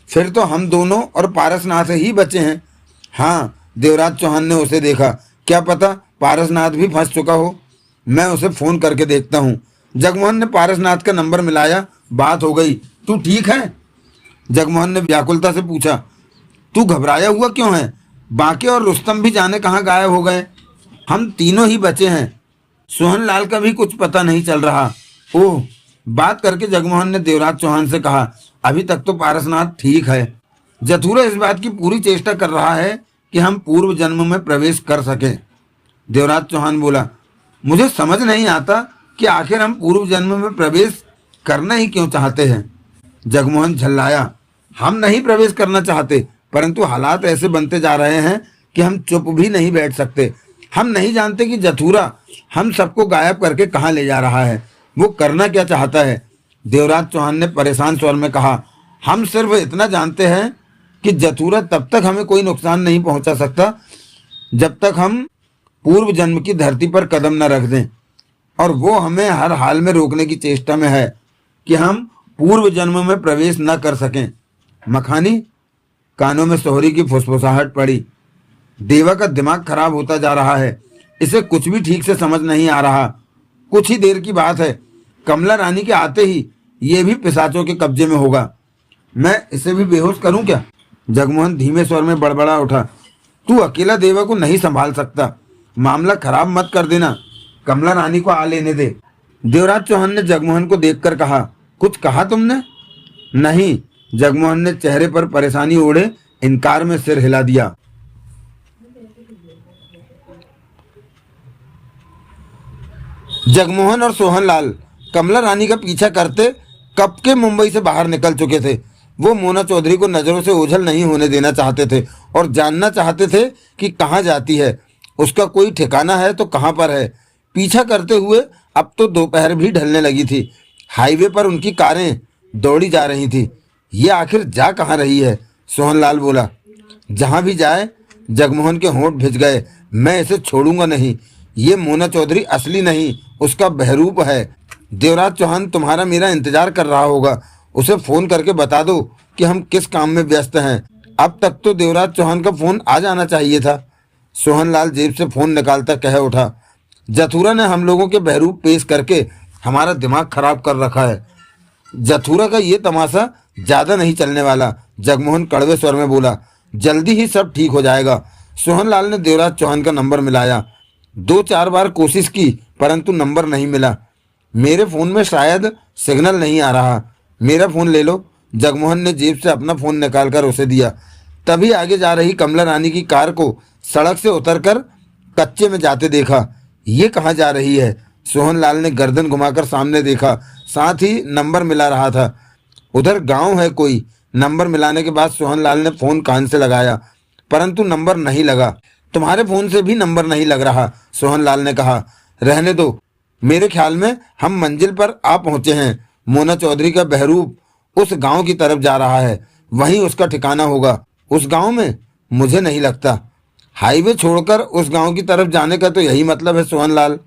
फिर तो हम दोनों और पारसनाथ ही बचे हैं। हाँ, देवराज चौहान ने उसे देखा। क्या पता पारसनाथ भी फंस चुका हो, मैं उसे फोन करके देखता हूँ। जगमोहन ने पारसनाथ का नंबर मिलाया। बात हो गई। तू ठीक है? जगमोहन ने व्याकुलता से पूछा। तू घबराया हुआ क्यों है? बाकी और रुस्तम भी जाने कहाँ गायब हो गए, हम तीनों ही बचे हैं। सोहनलाल का भी कुछ पता नहीं चल रहा। ओह, बात करके जगमोहन ने देवराज चौहान से कहा, अभी तक तो पारसनाथ ठीक है। जथुरा इस बात की पूरी चेष्टा कर रहा है कि हम पूर्व जन्म में प्रवेश कर सकें। देवराज चौहान बोला, मुझे समझ नहीं आता कि आखिर हम पूर्व जन्म में प्रवेश करना ही क्यों चाहते हैं। जगमोहन झल्लाया, हम नहीं प्रवेश करना चाहते, परंतु हालात ऐसे बनते जा रहे हैं कि हम चुप भी नहीं बैठ सकते। हम नहीं जानते कि जथुरा हम सबको गायब करके कहाँ ले जा रहा है, वो करना क्या चाहता है। देवराज चौहान ने परेशान स्वर में कहा, हम सिर्फ इतना जानते हैं कि जथुरा तब तक हमें कोई नुकसान नहीं पहुंचा सकता जब तक हम पूर्व जन्म की धरती पर कदम न रख दें, और वो हमें हर हाल में रोकने की चेष्टा में है कि हम पूर्व जन्म में प्रवेश न कर सकें। मखानी, कानों में सोहरी की फुसफुसाहट पड़ी। देवा का दिमाग खराब होता जा रहा है, इसे कुछ भी ठीक से समझ नहीं आ रहा। कुछ ही देर की बात है, कमला रानी के आते ही ये भी पिशाचों के कब्जे में होगा। मैं इसे भी बेहोश करूं क्या? जगमोहन धीमे स्वर में बड़बड़ा उठा। तू अकेला देवा को नहीं संभाल सकता, मामला खराब मत कर देना, कमला रानी को आ लेने दे। देवराज चौहान ने जगमोहन को देखकर कहा, कुछ कहा तुमने? नहीं। जगमोहन ने चेहरे पर परेशानी ओढ़े इनकार में सिर हिला दिया। जगमोहन और सोहनलाल कमला रानी का पीछा करते कब के मुंबई से बाहर निकल चुके थे। वो मोना चौधरी को नजरों से ओझल नहीं होने देना चाहते थे और जानना चाहते थे कि कहाँ जाती है, उसका कोई ठिकाना है तो कहाँ पर है। पीछा करते हुए अब तो दोपहर भी ढलने लगी थी। हाईवे पर उनकी कारें दौड़ी जा रही थी। ये आखिर जा कहाँ रही है? सोहनलाल बोला। जहाँ भी जाए। जगमोहन के होंठ भिज गए। मैं इसे छोड़ूंगा नहीं। ये मोना चौधरी असली नहीं, उसका बहरूप है। देवराज चौहान तुम्हारा मेरा इंतजार कर रहा होगा, उसे फोन करके बता दो कि हम किस काम में व्यस्त हैं। अब तक तो देवराज चौहान का फोन आ जाना चाहिए था। सोहनलाल जेब से फोन निकालता कह उठा, जथुरा ने हम लोगों के बहरूप पेश करके हमारा दिमाग खराब कर रखा है। जथुरा का ये तमाशा ज्यादा नहीं चलने वाला। जगमोहन कड़वे स्वर में बोला, जल्दी ही सब ठीक हो जाएगा। सोहनलाल ने देवराज चौहान का नंबर मिलाया। 2-4 बार कोशिश की परंतु नंबर नहीं मिला। मेरे फोन में शायद सिग्नल नहीं आ रहा, मेरा फोन ले लो। जगमोहन ने जेब से अपना फोन निकालकर उसे दिया। तभी आगे जा रही कमला रानी की कार को सड़क से उतरकर कच्चे में जाते देखा। ये कहाँ जा रही है? सोहनलाल ने गर्दन घुमाकर सामने देखा। साथ ही नंबर मिला रहा था। उधर गांव है कोई। नंबर मिलाने के बाद सोहनलाल ने फोन कान से लगाया, परंतु नंबर नहीं लगा। तुम्हारे फोन से भी नंबर नहीं लग रहा, सोहनलाल ने कहा। रहने दो, मेरे ख्याल में हम मंजिल पर आ पहुंचे हैं। मोना चौधरी का बहरूप उस गांव की तरफ जा रहा है, वहीं उसका ठिकाना होगा। उस गांव में? मुझे नहीं लगता। हाईवे छोड़कर उस गांव की तरफ जाने का तो यही मतलब है सोहनलाल।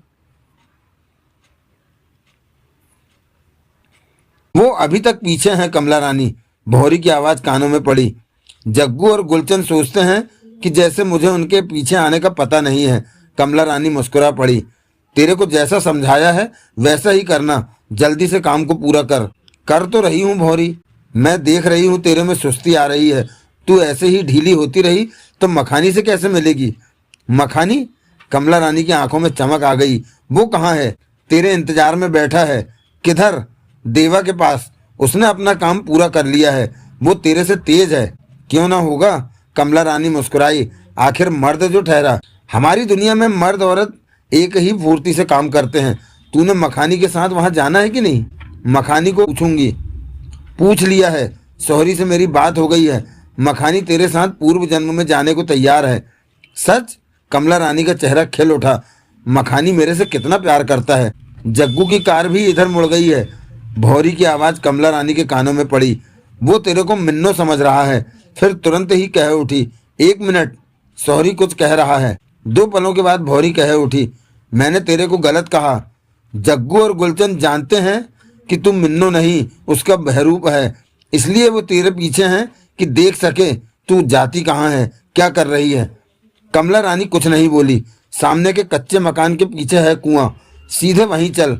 वो अभी तक पीछे हैं कमला रानी। भौरी की आवाज कानों में पड़ी। जग्गू और गुलचंद सोचते हैं कि जैसे मुझे उनके पीछे आने का पता नहीं है। कमला रानी मुस्कुरा पड़ी। तेरे को जैसा समझाया है वैसा ही करना, जल्दी से काम को पूरा कर। कर तो रही हूँ भौरी, मैं देख रही हूँ तेरे में सुस्ती आ रही है। तू ऐसे ही ढीली होती रही तो मखानी से कैसे मिलेगी? मखानी? कमला रानी की आंखों में चमक आ गई। वो कहाँ है? तेरे इंतजार में बैठा है। किधर? देवा के पास। उसने अपना काम पूरा कर लिया है। वो तेरे से तेज है। क्यों ना होगा? कमला रानी मुस्कुराई। आखिर मर्द जो ठहरा। हमारी दुनिया में मर्द औरत एक ही फुर्ती से काम करते हैं। तूने मखानी के साथ वहां जाना है कि नहीं? मखानी को पूछूंगी। पूछ लिया है, सोहरी से मेरी बात हो गई है। मखानी तेरे साथ पूर्व जन्म में जाने को तैयार है। सच? कमला रानी का चेहरा खिल उठा। मखानी मेरे से कितना प्यार करता है। जग्गू की कार भी इधर मुड़ गई है। भौरी की आवाज कमला रानी के कानों में पड़ी। वो तेरे को मिन्नो समझ रहा है। फिर तुरंत ही कह उठी, 1 मिनट, सोहरी कुछ कह रहा है। 2 पलों के बाद भौरी कह उठी, मैंने तेरे को गलत कहा। जग्गू और गुलचंद जानते हैं कि तुम मिन्नो नहीं, उसका बहरूप है। इसलिए वो तेरे पीछे हैं कि देख सके तू जाती कहाँ है, क्या कर रही है। कमला रानी कुछ नहीं बोली। सामने के कच्चे मकान के पीछे है कुआं, सीधे वहीं चल।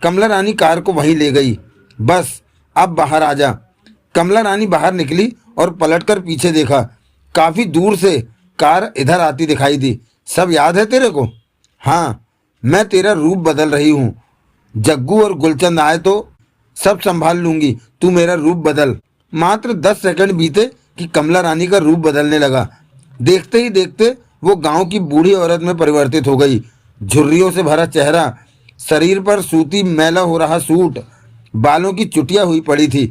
कमला रानी कार को वहीं ले गई। बस अब बाहर आ जा। कमला रानी बाहर निकली और पलटकर पीछे देखा। काफी दूर से कार इधर आती दिखाई दी। सब याद है तेरे को? हाँ, मैं तेरा रूप बदल रही हूँ। जग्गू और गुलचंद आए तो सब संभाल लूंगी, तू मेरा रूप बदल। मात्र 10 सेकंड बीते कि कमला रानी का रूप बदलने लगा। देखते ही देखते वो गांव की बूढ़ी औरत में परिवर्तित हो गई। झुर्रियों से भरा चेहरा, शरीर पर सूती मैला हो रहा सूट, बालों की चुटिया हुई पड़ी थी,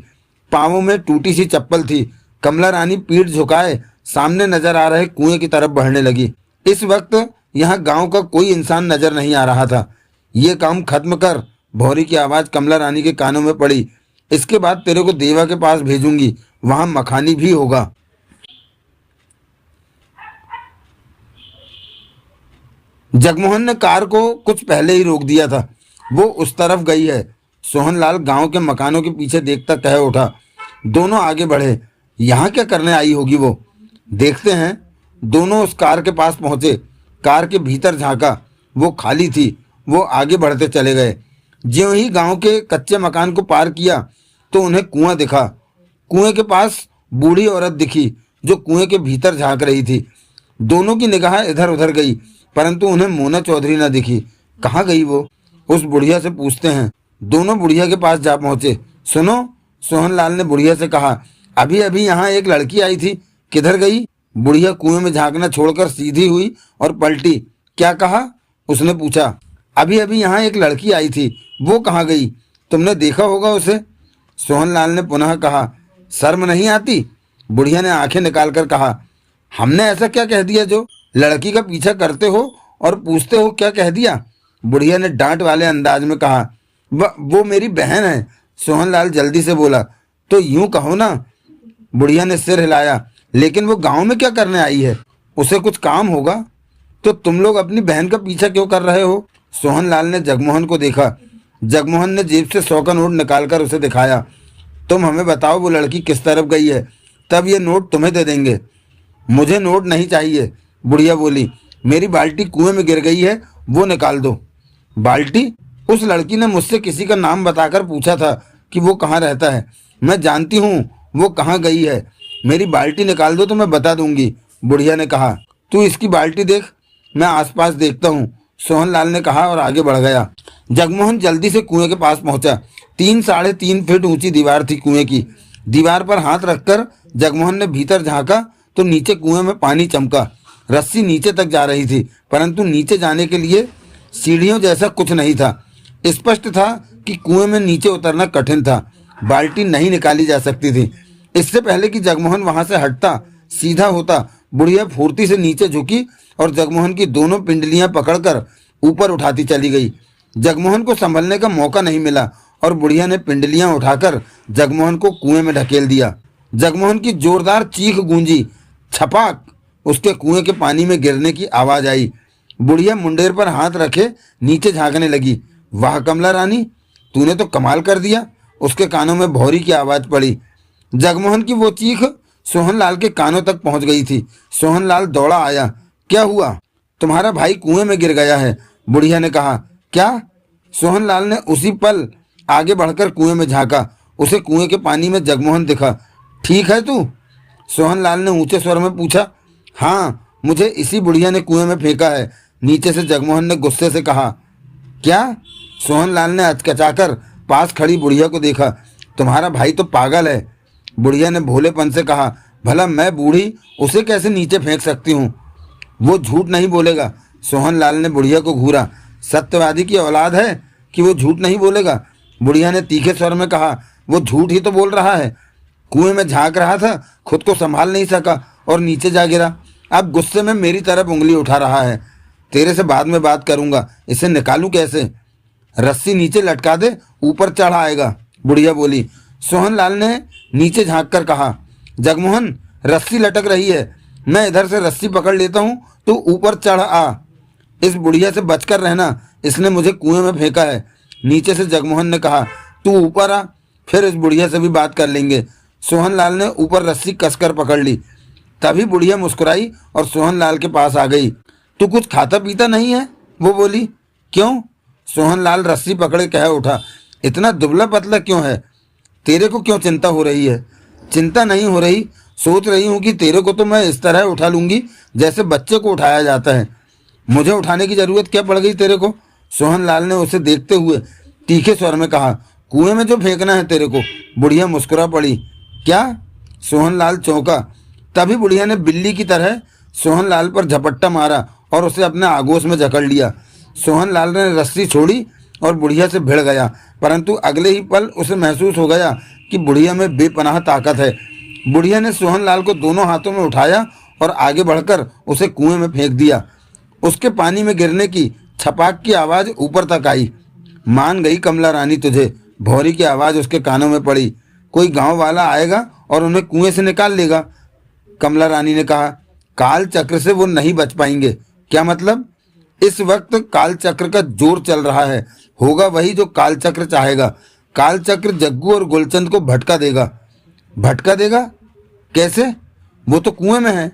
पांवों में टूटी सी चप्पल थी। कमला रानी पीठ झुकाए सामने नजर आ रहे कुएं की तरफ बढ़ने लगी। इस वक्त यहाँ गांव का कोई इंसान नजर नहीं आ रहा था। ये काम खत्म कर, भौरी की आवाज कमला रानी के कानों में पड़ी। इसके बाद तेरे को देवा के पास भेजूंगी, वहां मखानी भी होगा। जगमोहन ने कार को कुछ पहले ही रोक दिया था। वो उस तरफ गई है। सोहनलाल गांव के मकानों के पीछे देखता कह उठा। दोनों आगे बढ़े। यहाँ क्या करने आई होगी वो? देखते हैं। दोनों उस कार के पास पहुंचे। कार के भीतर झांका, वो खाली थी। वो आगे बढ़ते चले गए। ज्यों ही गांव के कच्चे मकान को पार किया तो उन्हें कुआं दिखा। कुएं के पास बूढ़ी औरत दिखी जो कुएं के भीतर झांक रही थी। दोनों की निगाह इधर उधर गई, परंतु उन्हें मोना चौधरी न दिखी। कहाँ गई वो? उस बुढ़िया से पूछते हैं। दोनों बुढ़िया के पास जा पहुंचे। सुनो, सोहनलाल ने बुढ़िया से कहा, अभी अभी यहाँ एक लड़की आई थी, किधर गई? बुढ़िया कुएं में झांकना छोड़कर सीधी हुई और पलटी। क्या कहा? उसने पूछा। अभी अभी यहाँ एक लड़की आई थी, वो कहाँ गई? तुमने देखा होगा उसे? सोहनलाल ने पुनः कहा। शर्म नहीं आती? बुढ़िया ने आंखें निकालकर कहा। हमने ऐसा क्या कह दिया जो लड़की का पीछा करते हो और पूछते हो क्या कह दिया? बुढ़िया ने डांट वाले अंदाज में कहा। वो मेरी बहन है। सोहनलाल जल्दी से बोला। तो यूं कहो ना। बुढ़िया ने सिर हिलाया। लेकिन वो गांव में क्या करने आई है? उसे कुछ काम होगा। तो तुम लोग अपनी बहन का पीछा क्यों कर रहे हो? सोहनलाल ने जगमोहन को देखा। जगमोहन ने जेब से 100 का नोट निकालकर उसे दिखाया। तुम हमें बताओ वो लड़की किस तरफ गई है, तब ये नोट तुम्हें दे देंगे। मुझे नोट नहीं चाहिए, बुढ़िया बोली। मेरी बाल्टी कुएं में गिर गई है, वो निकाल दो। बाल्टी? उस लड़की ने मुझसे किसी का नाम बताकर पूछा था कि वो कहाँ रहता है। मैं जानती हूँ वो कहाँ गई है। मेरी बाल्टी निकाल दो तो मैं बता दूंगी, बुढ़िया ने कहा। तू इसकी बाल्टी देख, मैं आसपास देखता हूँ, सोहनलाल ने कहा और आगे बढ़ गया। जगमोहन जल्दी से कुएं के पास पहुंचा। 3-3.5 फीट ऊंची दीवार थी कुएं की। दीवार पर हाथ रखकर जगमोहन ने भीतर झांका तो नीचे कुएं में पानी चमका। रस्सी नीचे तक जा रही थी, परंतु नीचे जाने के लिए सीढ़ियों जैसा कुछ नहीं था। स्पष्ट था कि कुएं में नीचे उतरना कठिन था। बाल्टी नहीं निकाली जा सकती थी। इससे पहले कि जगमोहन वहां से हटता सीधा होता, बुढ़िया फुर्ती से नीचे झुकी और जगमोहन की दोनों पिंडलियां पकड़कर ऊपर उठाती चली गई। जगमोहन को संभलने का मौका नहीं मिला और बुढ़िया ने पिंडलियां उठाकर जगमोहन को कुएं में ढकेल दिया। जगमोहन की जोरदार चीख गूंजी। छपाक, उसके कुएं के पानी में गिरने की आवाज आई। बुढ़िया मुंडेर पर हाथ रखे नीचे झांकने लगी। वाह कमला रानी, तूने तो कमाल कर दिया। उसके कानों में भौरी की आवाज पड़ी। जगमोहन की वो चीख सोहनलाल के कानों तक पहुंच गई थी। सोहनलाल दौड़ा आया। क्या हुआ? तुम्हारा भाई कुएं में गिर गया है, बुढ़िया ने कहा। क्या? सोहनलाल ने उसी पल आगे बढ़कर कुएं में झांका। उसे कुएं के पानी में जगमोहन दिखा। ठीक है तू? सोहनलाल ने ऊंचे स्वर में पूछा। हाँ, मुझे इसी बुढ़िया ने कुएं में फेंका है, नीचे से जगमोहन ने गुस्से से कहा। क्या? सोहनलाल ने हचकचाकर पास खड़ी बुढ़िया को देखा। तुम्हारा भाई तो पागल है, बुढ़िया ने भोलेपन से कहा। भला मैं बूढ़ी उसे कैसे नीचे फेंक सकती हूँ? वो झूठ नहीं बोलेगा। सोहनलाल ने बुढ़िया को घूरा। सत्यवादी की औलाद है कि वो झूठ नहीं बोलेगा? बुढ़िया ने तीखे स्वर में कहा। वो झूठ ही तो बोल रहा है। कुएं में झांक रहा था, खुद को संभाल नहीं सका और नीचे जा गिरा। अब गुस्से में मेरी तरफ उंगली उठा रहा है। तेरे से बाद में बात करूंगा, इसे निकालूं कैसे? रस्सी नीचे लटका दे, ऊपर चढ़ आएगा, बुढ़िया बोली। सोहनलाल ने नीचे झांक कर कहा। जगमोहन, रस्सी लटक रही है, मैं इधर से रस्सी पकड़ लेता हूँ, तू ऊपर चढ़ आ। इस बुढ़िया से बचकर रहना, इसने मुझे कुएं में फेंका है, नीचे से जगमोहन ने कहा। तू ऊपर आ, फिर इस बुढ़िया से भी बात कर लेंगे। सोहनलाल ने ऊपर रस्सी कसकर पकड़ ली। तभी बुढ़िया मुस्कुराई और सोहनलाल के पास आ गई। तू कुछ खाता पीता नहीं है? वो बोली। क्यों? सोहनलाल रस्सी पकड़े कह उठा। इतना दुबला पतला क्यों है? तेरे को क्यों चिंता हो रही है? चिंता नहीं हो रही, सोच रही हूँ कि तेरे को तो मैं इस तरह उठा लूंगी जैसे बच्चे को उठाया जाता है। मुझे उठाने की जरूरत क्या पड़ गई तेरे को? सोहनलाल ने उसे देखते हुए तीखे स्वर में कहा। कुएं में जो फेंकना है तेरे को। बुढ़िया मुस्कुरा पड़ी। क्या? सोहनलाल चौंका। तभी बुढ़िया ने बिल्ली की तरह सोहनलाल पर झपट्टा मारा और उसे अपने आगोश में जकड़ लिया। सोहनलाल ने रस्सी छोड़ी और बुढ़िया से भिड़ गया, परंतु अगले ही पल उसे महसूस हो गया कि बुढ़िया में बेपनाह ताकत है। बुढ़िया ने सोहनलाल को दोनों हाथों में उठाया और आगे बढ़कर उसे कुएं में फेंक दिया। उसके पानी में गिरने की छपाक की आवाज ऊपर तक आई। मान गई कमला रानी तुझे, भौरी की आवाज उसके कानों में पड़ी। कोई गांव वाला आएगा और उन्हें कुएं से निकाल लेगा, कमला रानी ने कहा। काल चक्र से वो नहीं बच पाएंगे। क्या मतलब? इस वक्त काल चक्र का जोर चल रहा है, होगा वही जो काल चक्र चाहेगा। काल चक्र जग्गू और गुलचंद को भटका देगा। भटका देगा? कैसे? वो तो कुएं में है।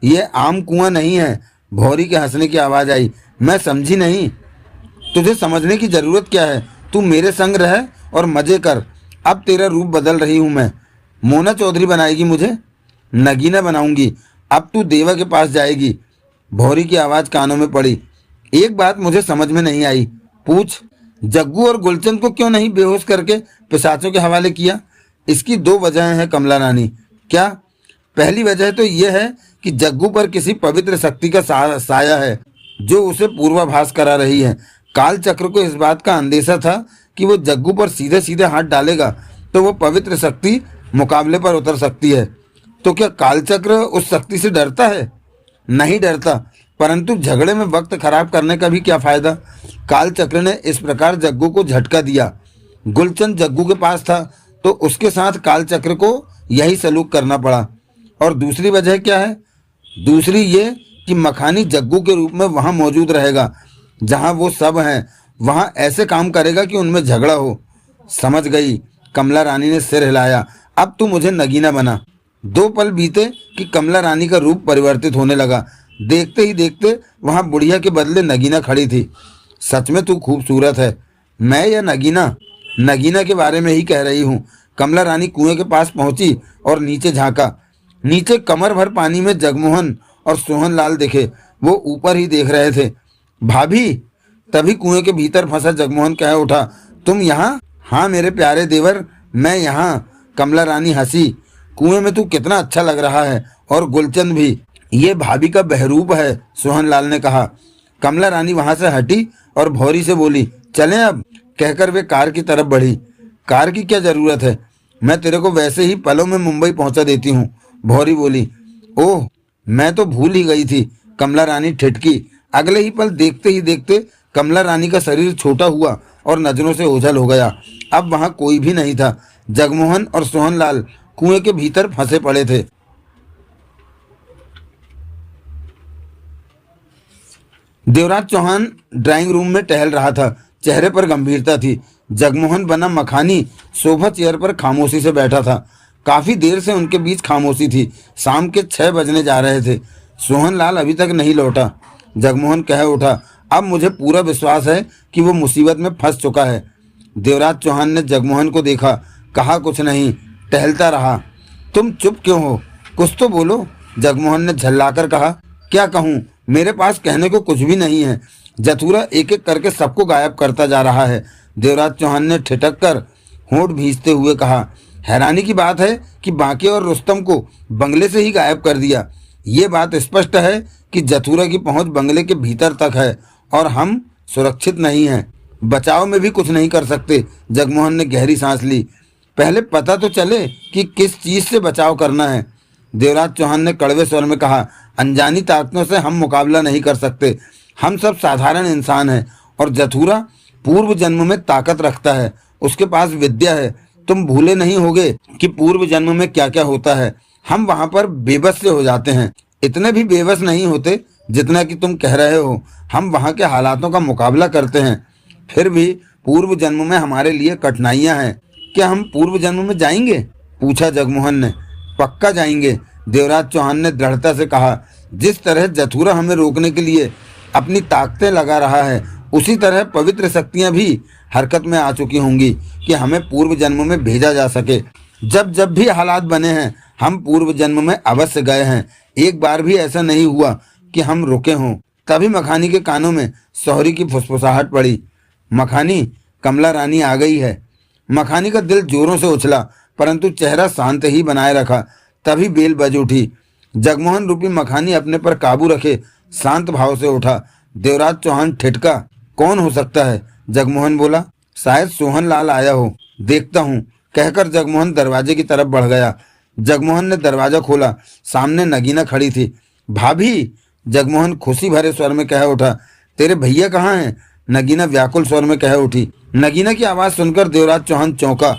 ये आम कुआं नहीं है। भौरी के हंसने की आवाज आई। मैं समझी नहीं। तुझे समझने की जरूरत क्या है? तू मेरे संग रह और मजे कर। अब तेरा रूप बदल रही हूं मैं। मोना चौधरी बनाएगी मुझे? नगीना बनाऊंगी। अब तू देवा के पास जाएगी। भौरी की आवाज कानों में पड़ी। एक बात मुझे समझ में नहीं आई। पूछ। जग्गू और गुलचंद को क्यों नहीं बेहोश करके पिशाचों के हवाले किया? इसकी दो वजहें हैं कमला रानी। क्या? पहली वजह तो यह है कि जग्गू पर किसी पवित्र शक्ति का साया है जो उसे पूर्वाभास करा रही है। काल चक्र को इस बात का अंदेशा था कि वो जग्गू पर सीधे सीधे हाथ डालेगा तो वो पवित्र शक्ति मुकाबले पर उतर सकती है। तो क्या कालचक्र उस शक्ति से डरता है? नहीं डरता, परंतु झगड़े में वक्त खराब करने का भी क्या फायदा। कालचक्र ने इस प्रकार जग्गू को झटका दिया। गुलचंद जग्गू के पास था तो उसके साथ कालचक्र को यही सलूक करना पड़ा। और दूसरी वजह क्या है? दूसरी ये कि मखानी जग्गू के रूप में वहां मौजूद रहेगा। जहां वो सब हैं वहां ऐसे काम करेगा कि उनमें झगड़ा हो। समझ गई, कमला रानी ने सिर हिलाया। अब तू मुझे नगीना बना। दो पल बीते कि कमला रानी का रूप परिवर्तित होने लगा। देखते ही देखते वहां बुढ़िया के बदले नगीना खड़ी थी। सच में तू खूबसूरत है। मैं या नगीना? नगीना के बारे में ही कह रही हूँ। कमला रानी कुएं के पास पहुंची और नीचे झांका। नीचे कमर भर पानी में जगमोहन और सोहनलाल दिखे। वो ऊपर ही देख रहे थे। भाभी! तभी कुएं के भीतर फंसा जगमोहन कह उठा। तुम यहाँ? हाँ मेरे प्यारे देवर, मैं यहाँ। कमला रानी हंसी। कुएं में तू कितना अच्छा लग रहा है, और गुलचंद भी। ये भाभी का बहरूप है, सोहनलाल ने कहा। कमला रानी वहां से हटी और भौरी से बोली, चलें अब। कहकर वे कार की तरफ बढ़ी। कार की क्या जरूरत है, मैं तेरे को वैसे ही पलों में मुंबई पहुंचा देती हूँ, भौरी बोली। ओह, मैं तो भूल ही गई थी, कमला रानी ठिठकी। अगले ही पल देखते ही देखते कमला रानी का शरीर छोटा हुआ और नजरों से ओझल हो गया। अब वहां कोई भी नहीं था। जगमोहन और सोहनलाल कुएं के भीतर फंसे पड़े थे। देवराज चौहान ड्राइंग रूम में टहल रहा था, चेहरे पर गंभीरता थी। जगमोहन बना मखानी सोफा चेयर पर खामोशी से बैठा था। काफी देर से उनके बीच खामोशी थी। शाम के 6 बजने जा रहे थे। सोहनलाल अभी तक नहीं लौटा। जगमोहन कह उठा, अब मुझे पूरा विश्वास है कि वो मुसीबत में फंस चुका है। देवराज चौहान ने जगमोहन को देखा, कहा कुछ नहीं, टहलता रहा। तुम चुप क्यों हो, कुछ तो बोलो, जगमोहन ने झल्लाकर कहा। क्या कहूँ, मेरे पास कहने को कुछ भी नहीं है। जथुरा एक एक करके सबको गायब करता जा रहा है, देवराज चौहान ने ठिठक कर होंठ भींचते हुए कहा। हैरानी की बात है कि बांके और रुस्तम को बंगले से ही गायब कर दिया। ये बात स्पष्ट है कि जथुरा की पहुंच बंगले के भीतर तक है और हम सुरक्षित नहीं हैं। बचाव में भी कुछ नहीं कर सकते। जगमोहन ने गहरी सांस ली। पहले पता तो चले कि किस चीज से बचाव करना है, देवराज चौहान ने कड़वे स्वर में कहा। अनजानी ताकतों से हम मुकाबला नहीं कर सकते। हम सब साधारण इंसान हैं और जथुरा पूर्व जन्म में ताकत रखता है, उसके पास विद्या है। तुम भूले नहीं होगे कि पूर्व जन्म में क्या क्या होता है। हम वहां पर बेबस से हो जाते हैं, इतने भी बेबस नहीं होते जितना कि तुम कह रहे हो। हम वहां के हालातों का मुकाबला करते हैं, फिर भी पूर्व जन्म में हमारे लिए कठिनाइयां हैं। क्या हम पूर्व जन्म में जाएंगे, पूछा जगमोहन ने। पक्का जाएंगे, देवराज चौहान ने दृढ़ता से कहा। जिस तरह जथुरा हमें रोकने के लिए अपनी ताकतें लगा रहा है, उसी तरह पवित्र शक्तियां भी हरकत में आ चुकी होंगी कि हमें पूर्व जन्म में भेजा जा सके। जब जब भी हालात बने हैं, हम पूर्व जन्म में अवश्य गए हैं। एक बार भी ऐसा नहीं हुआ कि हम रुके हों। तभी मखानी के कानों में सोहरी की फुसफुसाहट पड़ी। मखानी, कमला रानी आ गई है। मखानी का दिल जोरों से उछला, परंतु चेहरा शांत ही बनाए रखा। तभी बेल बज उठी। जगमोहन रूपी मखानी अपने पर काबू रखे शांत भाव से उठा। देवराज चौहान ठिठका। कौन हो सकता है, जगमोहन बोला। शायद सोहनलाल आया हो, देखता हूँ, कहकर जगमोहन दरवाजे की तरफ बढ़ गया। जगमोहन ने दरवाजा खोला। सामने नगीना खड़ी थी। भाभी, जगमोहन खुशी भरे स्वर में कह उठा। तेरे भैया कहाँ हैं, नगीना व्याकुल स्वर में कह उठी। नगीना की आवाज सुनकर देवराज चौहान चौंका।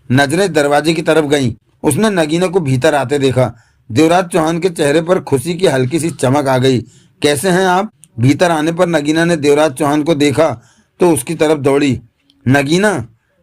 नजरें दरवाजे की तरफ गईं। उसने नगीना को भीतर आते देखा। देवराज चौहान के चेहरे पर खुशी की हल्की सी चमक आ गई। कैसे हैं आप? भीतर आने पर नगीना ने देवराज चौहान को देखा तो उसकी तरफ दौड़ी। नगीना,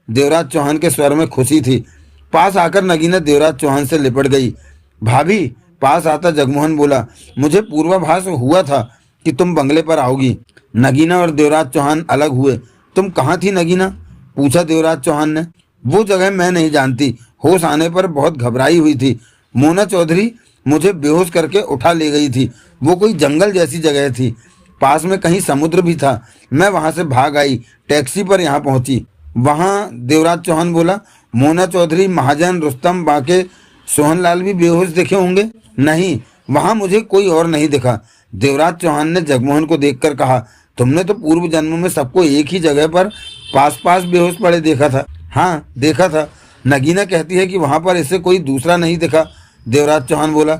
देवराज चौहान के स्वर में खुशी थी। पास आकर नगीना देवराज चौहान से लिपट गई। भाभी, पास आता जगमोहन बोला। मुझे पूर्वाभास हुआ था कि तुम बंगले पर आओगी। नगीना और देवराज चौहान अलग हुए। तुम कहाँ थी नगीना, पूछा देवराज चौहान ने। वो जगह मैं नहीं जानती, होश आने पर बहुत घबराई हुई थी। मोना चौधरी मुझे बेहोश करके उठा ले गई थी। वो कोई जंगल जैसी जगह थी, पास में कहीं समुद्र भी था। मैं वहां से भाग आई, टैक्सी पर यहाँ पहुंची। वहां, देवराज चौहान बोला। मोना चौधरी, महाजन, रुस्तम, बांके, सोहनलाल भी बेहोश दिखे होंगे। नहीं, वहां मुझे कोई और नहीं दिखा। देवराज चौहान ने जगमोहन को देखकर कहा। तुमने तो पूर्व जन्म में सबको एक ही जगह पर पास पास बेहोश पड़े देखा था। हाँ, देखा था। नगीना कहती है कि वहां पर इसे कोई दूसरा नहीं दिखा, देवराज चौहान बोला।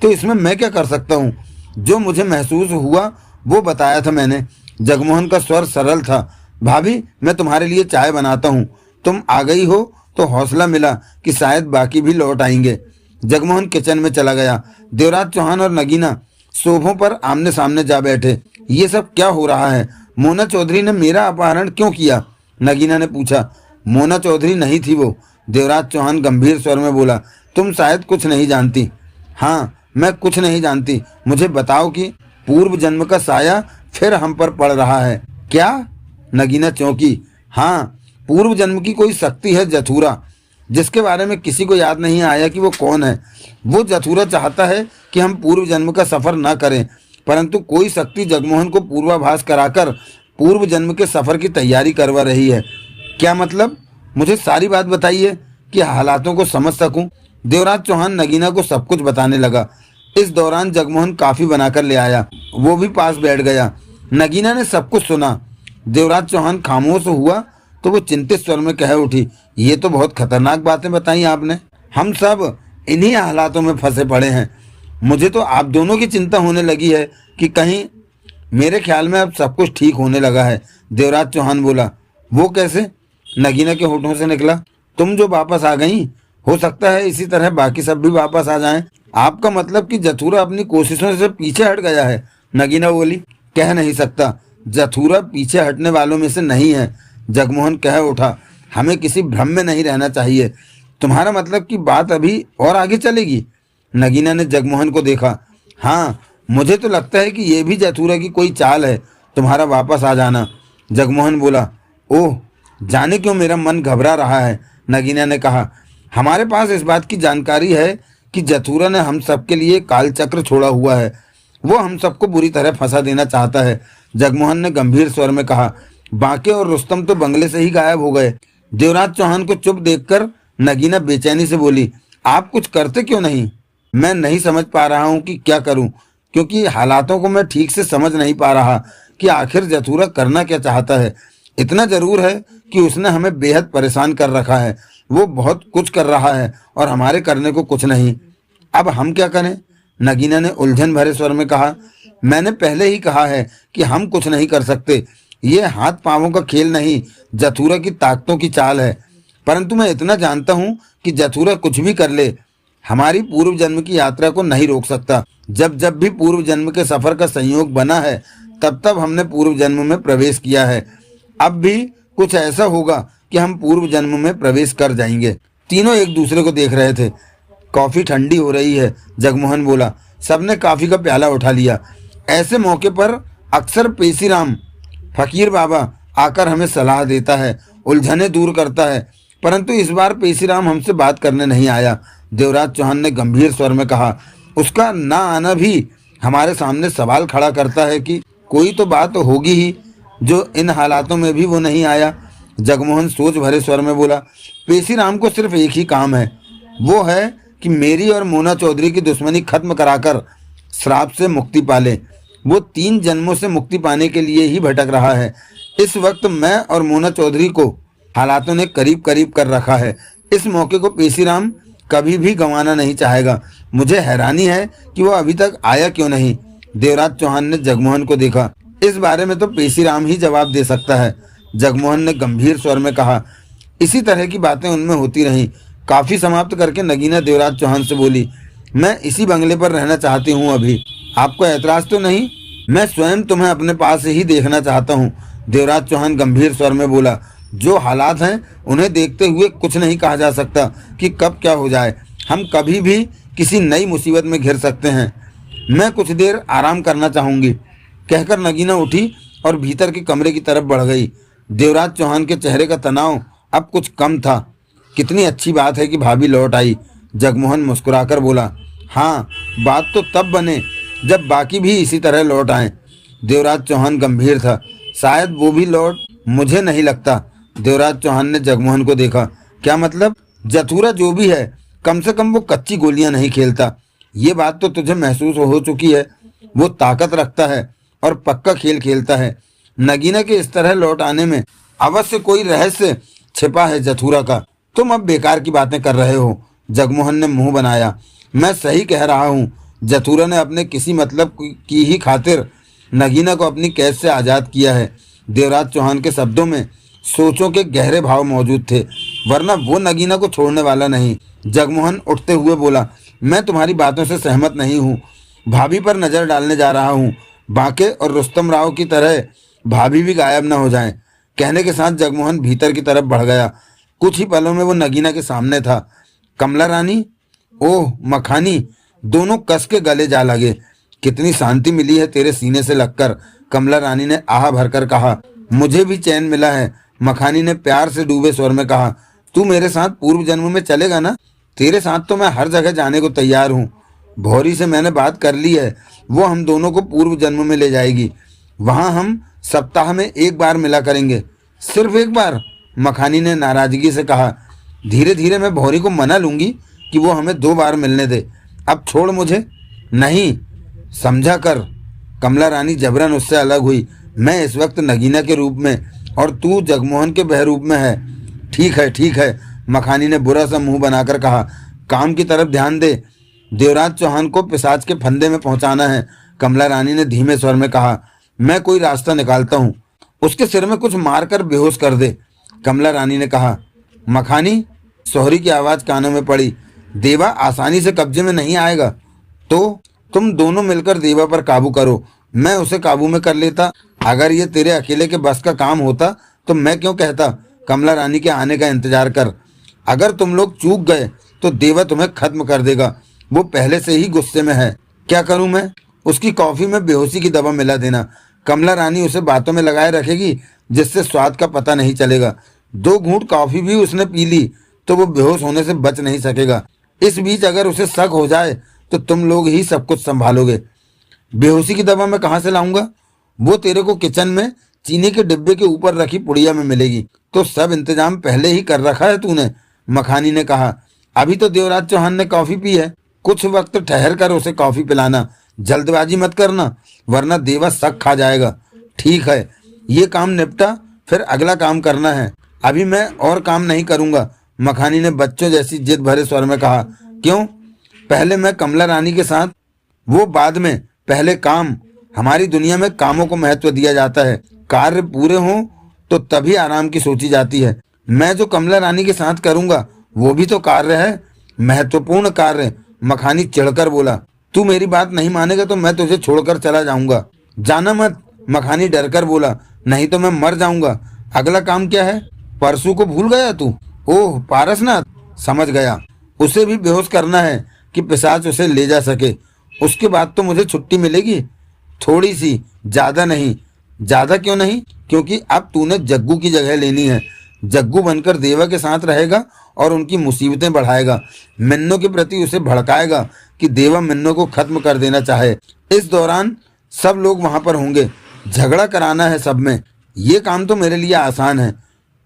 तो इसमें मैं क्या कर सकता हूँ? जो मुझे महसूस हुआ वो बताया था मैंने। जगमोहन का स्वर सरल था। भाभी, मैं तुम्हारे लिए चाय बनाता हूँ। तुम आ गई हो तो हौसला मिला कि शायद बाकी भी लौट आएंगे। जगमोहन किचन में चला गया। देवराज चौहान और नगीना सोफों पर आमने सामने जा बैठे। ये सब क्या हो रहा है? मोना चौधरी ने मेरा अपहरण क्यों किया, नगीना ने पूछा। मोना चौधरी नहीं थी वो, देवराज चौहान गंभीर स्वर में बोला। तुम शायद कुछ नहीं जानती। हाँ, मैं कुछ नहीं जानती। मुझे बताओ कि पूर्व जन्म का साया फिर हम पर पड़ रहा है क्या? नगीना चौंकी। हाँ, पूर्व जन्म की कोई शक्ति है जथुरा, जिसके बारे में किसी को याद नहीं आया कि वो कौन है। वो जथुरा चाहता है कि हम पूर्व जन्म का सफर न करें, परंतु कोई शक्ति जगमोहन को पूर्वाभास कराकर पूर्व जन्म के सफर की तैयारी करवा रही है। क्या मतलब? मुझे सारी बात बताइए कि हालातों को समझ सकूं। देवराज चौहान नगीना को सब कुछ बताने लगा। इस दौरान जगमोहन काफी बनाकर ले आया, वो भी पास बैठ गया। नगीना ने सब कुछ सुना। देवराज चौहान खामोश हुआ तो वो चिंतित स्वर में कह उठी, ये तो बहुत खतरनाक बातें बताई आपने। हम सब इन्हीं हालातों में फंसे पड़े हैं। मुझे तो आप दोनों की चिंता होने लगी है कि कहीं। मेरे ख्याल में अब सब कुछ ठीक होने लगा है। देवराज चौहान बोला। वो कैसे? नगीना के होठों से निकला। तुम जो वापस आ गई, हो सकता है इसी तरह बाकी सब भी वापस आ जाएं। आपका मतलब कि जथुरा अपनी कोशिशों से पीछे हट गया है? नगीना बोली। कह नहीं सकता, जथुरा पीछे हटने वालों में से नहीं है। जगमोहन कह उठा। हमें किसी भ्रम में नहीं रहना चाहिए। तुम्हारा मतलब कि बात अभी और आगे चलेगी? नगीना ने जगमोहन को देखा। हाँ, मुझे तो लगता है कि ये भी जथुरा की कोई चाल है, तुम्हारा वापस आ जाना। जगमोहन बोला। ओह, जाने क्यों मेरा मन घबरा रहा है। नगीना ने कहा। हमारे पास इस बात की जानकारी है कि जथुरा ने हम सबके लिए कालचक्र छोड़ा हुआ है। वो हम सबको बुरी तरह फंसा देना चाहता है। जगमोहन ने गंभीर स्वर में कहा। बांके और रुस्तम तो बंगले से ही गायब हो गए। देवराज चौहान को चुप देखकर नगीना बेचैनी से बोली। आप कुछ करते क्यों नहीं? मैं नहीं समझ पा रहा हूँ कि क्या करूँ, क्योंकि हालातों को मैं ठीक से समझ नहीं पा रहा कि आखिर जथुरा करना क्या चाहता है। इतना जरूर है कि उसने हमें बेहद परेशान कर रखा है। वो बहुत कुछ कर रहा है और हमारे करने को कुछ नहीं। अब हम क्या करें? नगीना ने उलझन भरे स्वर में कहा। मैंने पहले ही कहा है कि हम कुछ नहीं कर सकते। ये हाथ पांवों का खेल नहीं, जथुरा की ताकतों की चाल है। परंतु मैं इतना जानता हूँ कि जथुरा कुछ भी कर ले, हमारी पूर्व जन्म की यात्रा को नहीं रोक सकता। जब जब भी पूर्व जन्म के सफर का संयोग बना है, तब तब हमने पूर्व जन्म में प्रवेश किया है। अब भी कुछ ऐसा होगा कि हम पूर्व जन्म में प्रवेश कर जाएंगे। तीनों एक दूसरे को देख रहे थे। कॉफी ठंडी हो रही है, जगमोहन बोला। सबने कॉफी का प्याला उठा लिया। ऐसे मौके पर अक्सर पेशीराम फकीर बाबा आकर हमें सलाह देता है, उलझने दूर करता है, परंतु इस बार पेशीराम हमसे बात करने नहीं आया। देवराज चौहान ने गंभीर स्वर में कहा। उसका ना आना भी हमारे सामने सवाल खड़ा करता है कि कोई तो बात होगी ही, जो इन हालातों में भी वो नहीं आया। जगमोहन सोच भरे स्वर में बोला। पेशीराम को सिर्फ एक ही काम है, वो है कि मेरी और मोना चौधरी की दुश्मनी खत्म कराकर श्राप से मुक्ति पाले। वो 3 जन्मों से मुक्ति पाने के लिए ही भटक रहा है। इस वक्त मैं और मोना चौधरी को हालातों ने करीब करीब कर रखा है। इस मौके को पेशीराम कभी भी गंवाना नहीं चाहेगा। मुझे हैरानी है कि वो अभी तक आया क्यों नहीं। देवराज चौहान ने जगमोहन को देखा। इस बारे में तो पेशीराम ही जवाब दे सकता है, जगमोहन ने गंभीर स्वर में कहा। इसी तरह की बातें उनमें होती रहीं। काफी समाप्त करके नगीना देवराज चौहान से बोली। मैं इसी बंगले पर रहना चाहती हूँ अभी, आपको ऐतराज तो नहीं? मैं स्वयं तुम्हें अपने पास ही देखना चाहता हूँ, देवराज चौहान गंभीर स्वर में बोला। जो हालात हैं उन्हें देखते हुए कुछ नहीं कहा जा सकता कि कब क्या हो जाए। हम कभी भी किसी नई मुसीबत में घिर सकते हैं। मैं कुछ देर आराम करना चाहूंगी, कहकर नगीना उठी और भीतर के कमरे की तरफ बढ़ गई। देवराज चौहान के चेहरे का तनाव अब कुछ कम था। कितनी अच्छी बात है कि भाभी लौट आई, जगमोहन मुस्कुराकर बोला। हाँ, बात तो तब बने जब बाकी भी इसी तरह लौट आए। देवराज चौहान गंभीर था। शायद वो भी लौट, मुझे नहीं लगता। देवराज चौहान ने जगमोहन को देखा। क्या मतलब? जथुरा जो भी है, कम से कम वो कच्ची गोलियां नहीं खेलता। ये बात तो तुझे महसूस हो चुकी है। वो ताकत रखता है और पक्का खेल खेलता है। नगीना के इस तरह लौट आने में अवश्य कोई रहस्य छिपा है जथुरा का। तुम अब बेकार की बातें कर रहे हो, जगमोहन ने मुंह बनाया। मैं सही कह रहा हूँ। जथुरा ने अपने किसी मतलब की ही खातिर नगीना को अपनी कैद से आज़ाद किया है। देवराज चौहान के शब्दों में सोचों के गहरे भाव मौजूद थे, वरना वो नगीना को छोड़ने वाला नहीं। जगमोहन उठते हुए बोला। मैं तुम्हारी बातों से सहमत नहीं हूँ। भाभी पर नज़र डालने जा रहा हूँ। बांके और रुस्तम राव की तरह भाभी भी गायब न हो जाएं। कहने के साथ जगमोहन भीतर की तरफ बढ़ गया। कुछ ही पलों में वो नगीना के सामने था। कमला रानी, ओह मखानी, दोनों कस के गले जा लगे। कितनी शांति मिली है तेरे सीने से लगकर, कमला रानी ने आह भरकर कहा। मुझे भी चैन मिला है, मखानी ने प्यार से डूबे स्वर में कहा। तू मेरे साथ पूर्व जन्म में चलेगा ना? तेरे साथ तो मैं हर जगह जाने को तैयार हूँ। भौरी से मैंने बात कर ली है, वो हम दोनों को पूर्व जन्म में ले जाएगी। वहाँ हम सप्ताह में 1 बार मिला करेंगे। सिर्फ 1 बार? मखानी ने नाराजगी से कहा। धीरे धीरे मैं भौरी को मना लूंगी कि वो हमें 2 बार मिलने दे। अब छोड़ मुझे। नहीं, समझा कर। कमला रानी जबरन उससे अलग हुई। मैं इस वक्त नगीना के रूप में और तू जगमोहन के बहरूप में है। ठीक है ठीक है, मखानी ने बुरा सा मुंह बनाकर कहा। काम की तरफ ध्यान दे, देवराज चौहान को पिशाच के फंदे में पहुंचाना है। कमला रानी ने धीमे स्वर में कहा। मैं कोई रास्ता निकालता हूँ, उसके सिर में कुछ मारकर बेहोश कर दे। कमला रानी ने कहा। मखानी, सोहरी की आवाज कानों में पड़ी। देवा आसानी से कब्जे में नहीं आएगा, तो तुम दोनों मिलकर देवा पर काबू करो। मैं उसे काबू में कर लेता। अगर ये तेरे अकेले के बस का काम होता तो मैं क्यों कहता कमला रानी के आने का इंतजार कर। अगर तुम लोग चूक गए तो देवा तुम्हें खत्म कर देगा। वो पहले से ही गुस्से में है। क्या करूं मैं? उसकी कॉफी में बेहोशी की दवा मिला देना। कमला रानी उसे बातों में लगाए रखेगी जिससे स्वाद का पता नहीं चलेगा। 2 घूंट कॉफी भी उसने पी ली तो वो बेहोश होने से बच नहीं सकेगा। इस बीच अगर उसे शक हो जाए तो तुम लोग ही सब कुछ संभालोगे। बेहोशी की दवा मैं कहाँ से लाऊंगा? वो तेरे को किचन में चीनी के डिब्बे के ऊपर रखी पुड़िया में मिलेगी। तो सब इंतजाम पहले ही कर रखा है तूने? मखानी ने कहा। अभी तो देवराज चौहान ने कॉफी पी है, कुछ वक्त ठहर कर उसे कॉफी पिलाना। जल्दबाजी मत करना वरना देवा शक खा जाएगा। ठीक है, ये काम निपटा, फिर अगला काम करना है। अभी मैं और काम नहीं करूंगा, मखानी ने बच्चों जैसी जिद भरे स्वर में कहा। क्यों? पहले मैं कमला रानी के साथ, वो बाद में, पहले काम। हमारी दुनिया में कामों को महत्व दिया जाता है। कार्य पूरे हों तो तभी आराम की सोची जाती है। मैं जो कमला रानी के साथ करूंगा वो भी तो कार्य है, महत्वपूर्ण कार्य। मखानी चिढ़कर बोला। तू मेरी बात नहीं मानेगा तो मैं तुझे छोड़कर चला जाऊंगा। जाना मत, मखानी डरकर बोला। नहीं तो मैं मर जाऊंगा। अगला काम क्या है? परसों को भूल गया तू? ओह पारसनाथ, समझ गया। उसे भी बेहोश करना है कि पिशाच उसे ले जा सके। उसके बाद तो मुझे छुट्टी मिलेगी, थोड़ी सी, ज्यादा नहीं। ज्यादा क्यों नहीं? क्योंकि अब तूने जग्गू की जगह लेनी है। जग्गू बनकर देवा के साथ रहेगा और उनकी मुसीबतें बढ़ाएगा। मिन्नो के प्रति उसे भड़काएगा कि देवा मिन्नो को खत्म कर देना चाहे। इस दौरान सब लोग वहां पर होंगे। झगड़ा कराना है सब में। ये काम तो मेरे लिए आसान है।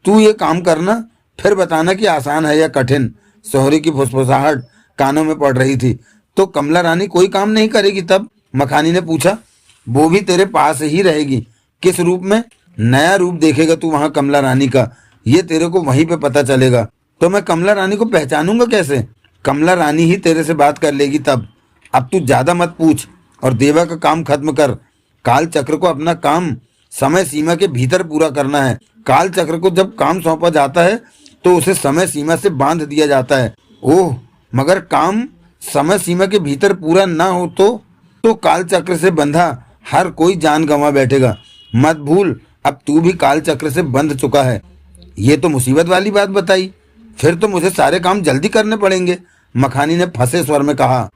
तू ये काम करना, फिर बताना कि आसान है या कठिन। सोहरी की फुसफुसाहट कानों में पड़ रही थी। तो कमला रानी कोई काम नहीं करेगी तब? मखानी ने पूछा। वो भी तेरे पास ही रहेगी। किस रूप में? नया रूप देखेगा तू वहां कमला रानी का, ये तेरे को वहीं पे पता चलेगा। तो मैं कमला रानी को पहचानूंगा कैसे? कमला रानी ही तेरे से बात कर लेगी तब। अब तू ज्यादा मत पूछ और देवा का काम खत्म कर। काल चक्र को अपना काम समय सीमा के भीतर पूरा करना है। काल चक्र को जब काम सौंपा जाता है तो उसे समय सीमा से बांध दिया जाता है। ओह, मगर काम समय सीमा के भीतर पूरा ना हो तो काल चक्र से बंधा हर कोई जान गंवा बैठेगा। मत भूल, अब तू भी काल चक्र से बंध चुका है। ये तो मुसीबत वाली बात बताई। फिर तो मुझे सारे काम जल्दी करने पड़ेंगे, मखानी ने फंसे स्वर में कहा।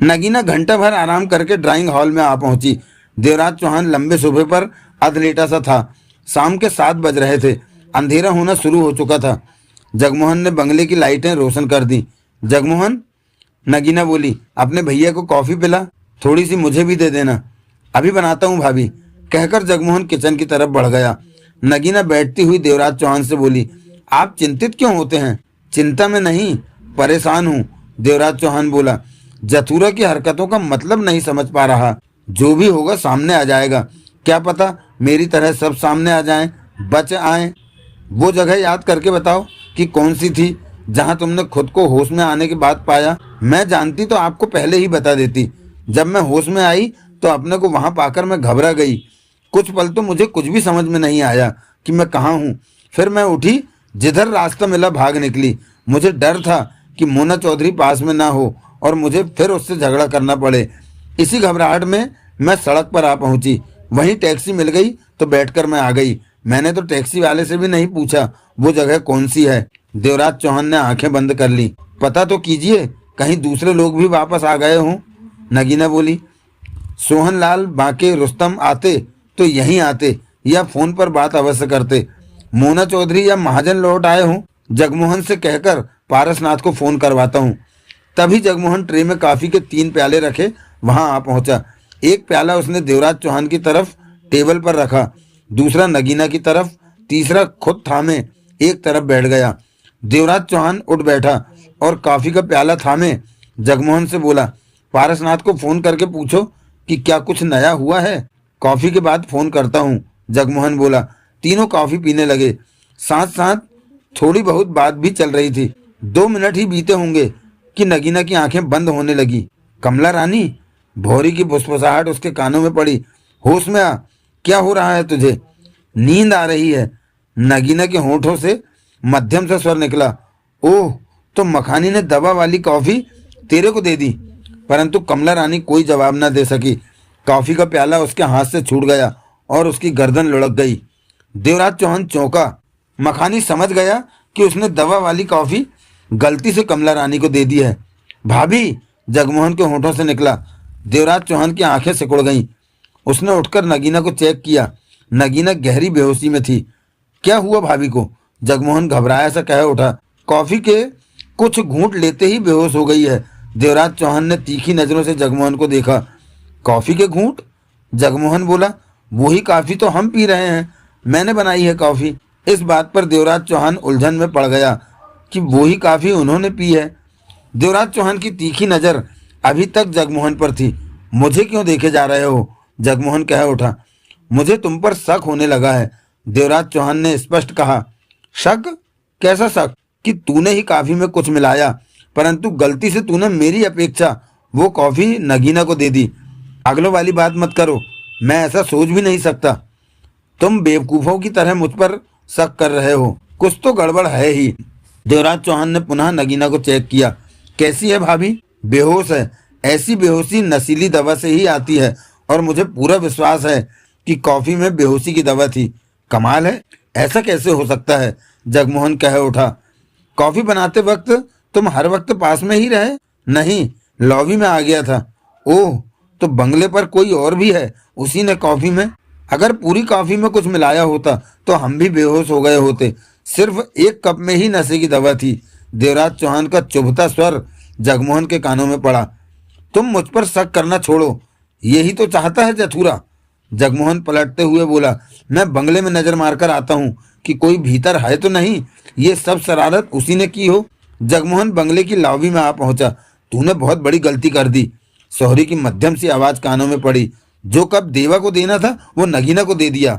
नगीना घंटा भर आराम करके ड्राइंग हॉल में आ पहुंची। देवराज चौहान लंबे सोफे पर अधलेटा सा था। शाम के 7 बज रहे थे। अंधेरा होना शुरू हो चुका था। जगमोहन ने बंगले की लाइटें रोशन कर दी। जगमोहन, नगीना बोली, अपने भैया को कॉफी पिला, थोड़ी सी मुझे भी दे देना। अभी बनाता हूँ भाभी, कहकर जगमोहन किचन की तरफ बढ़ गया। नगीना बैठती हुई देवराज चौहान से बोली, आप चिंतित क्यों होते हैं? चिंता में नहीं, परेशान हूँ, देवराज चौहान बोला। जथुरा की हरकतों का मतलब नहीं समझ पा रहा। जो भी होगा सामने आ जाएगा। क्या पता मेरी तरह सब सामने आ जाएं, बच आएं। वो जगह याद करके बताओ कि कौन सी थी जहां तुमने खुद को होश में आने के बाद पाया। मैं जानती तो आपको पहले ही बता देती। जब मैं होश में आई तो अपने को वहां पाकर मैं घबरा गई। कुछ पल तो मुझे कुछ भी समझ में नहीं आया कि मैं कहाँ हूँ। फिर मैं उठी, जिधर रास्ता मिला भाग निकली। मुझे डर था कि मोना चौधरी पास में ना हो और मुझे फिर उससे झगड़ा करना पड़े। इसी घबराहट में मैं सड़क पर आ पहुंची। वहीं टैक्सी मिल गई तो बैठकर मैं आ गई। मैंने तो टैक्सी वाले से भी नहीं पूछा वो जगह कौन सी है। देवराज चौहान ने आंखें बंद कर ली। पता तो कीजिए, कहीं दूसरे लोग भी वापस आ गए हों, नगीना बोली। सोहनलाल, बाके, रुस्तम आते तो यहीं आते या फोन पर बात अवश्य करते। मोना चौधरी या महाजन लौट आए हों, जगमोहन से कहकर पारसनाथ को फोन करवाता हूँ। तभी जगमोहन ट्रे में कॉफी के 3 प्याले रखे वहां आ पहुंचा। एक प्याला उसने देवराज चौहान की तरफ टेबल पर रखा, दूसरा नगीना की तरफ, तीसरा खुद थामे एक तरफ बैठ गया। देवराज चौहान उठ बैठा और कॉफी का प्याला थामे जगमोहन से बोला, पारसनाथ को फोन करके पूछो कि क्या कुछ नया हुआ है? कॉफी के बाद फोन करता हूँ, जगमोहन बोला। तीनों कॉफी पीने लगे। साथ साथ थोड़ी बहुत बात भी चल रही थी। 2 मिनट ही बीते होंगे कि नगीना की आंखें बंद होने लगी। कमला रानी, भौरी की फुसफुसाहट उसके कानों में पड़ी। होश में आ, क्या हो रहा है तुझे? नींद आ रही है। नगीना के होठों से मध्यम सा स्वर निकला। ओह, तो मखानी ने दवा वाली कॉफी तेरे को दे दी। परंतु कमला रानी कोई जवाब न दे सकी। कॉफी का प्याला उसके हाथ से छूट गया और उसकी गर्दन लुढ़क गई। देवराज चौहान चौंका। मखानी समझ गया कि उसने दवा वाली कॉफी गलती से कमला रानी को दे दी है। भाभी, जगमोहन के होठों से निकला। देवराज चौहान की आंखें सिकुड़ गईं। उसने उठकर नगीना को चेक किया। नगीना गहरी बेहोशी में थी। क्या हुआ भाभी को? जगमोहन घबराया सा कह उठा। कॉफी के कुछ घूंट लेते ही बेहोश हो गई है। देवराज चौहान ने तीखी नजरों से जगमोहन को देखा। कॉफी के घूंट? जगमोहन बोला। वही कॉफी तो हम पी रहे हैं। मैंने बनाई है कॉफी। इस बात पर देवराज चौहान उलझन में पड़ गया कि वही कॉफी उन्होंने पी है। देवराज चौहान की तीखी नजर अभी तक जगमोहन पर थी। मुझे क्यों देखे जा रहे हो? जगमोहन कह उठा। मुझे तुम पर शक होने लगा है, देवराज चौहान ने स्पष्ट कहा। शक? कैसा शक? कि तूने ही कॉफी में कुछ मिलाया, परंतु गलती से तूने मेरी अपेक्षा वो कॉफी नगीना को दे दी। पागलों वाली बात मत करो, मैं ऐसा सोच भी नहीं सकता। तुम बेवकूफों की तरह मुझ पर शक कर रहे हो। कुछ तो गड़बड़ है ही। देवराज चौहान ने पुनः नगीना को चेक किया। कैसी है भाभी? बेहोश है। ऐसी बेहोशी नशीली दवा से ही आती है और मुझे पूरा विश्वास है कि कॉफी में बेहोशी की दवा थी। कमाल है, ऐसा कैसे हो सकता है? जगमोहन कह उठा। कॉफी बनाते वक्त तुम हर वक्त पास में ही रहे? नहीं, लॉबी में आ गया था। ओह, तो बंगले पर कोई और भी है? उसी ने कॉफी में? अगर पूरी कॉफी में कुछ मिलाया होता तो हम भी बेहोश हो गए होते। सिर्फ एक कप में ही नशे की दवा थी। देवराज चौहान का चुभता स्वर जगमोहन के कानों में पड़ा। तुम मुझ पर शक करना छोड़ो, यही तो चाहता है जथुरा। जगमोहन पलटते हुए बोला। मैं बंगले में नजर मारकर आता हूँ कि कोई भीतर है तो नहीं। ये सब शरारत उसी ने की हो। जगमोहन बंगले की लॉबी में आ पहुंचा। तूने बहुत बड़ी गलती कर दी। सोहरी की मध्यम सी आवाज कानों में पड़ी। जो कप देवा को देना था वो नगीना को दे दिया।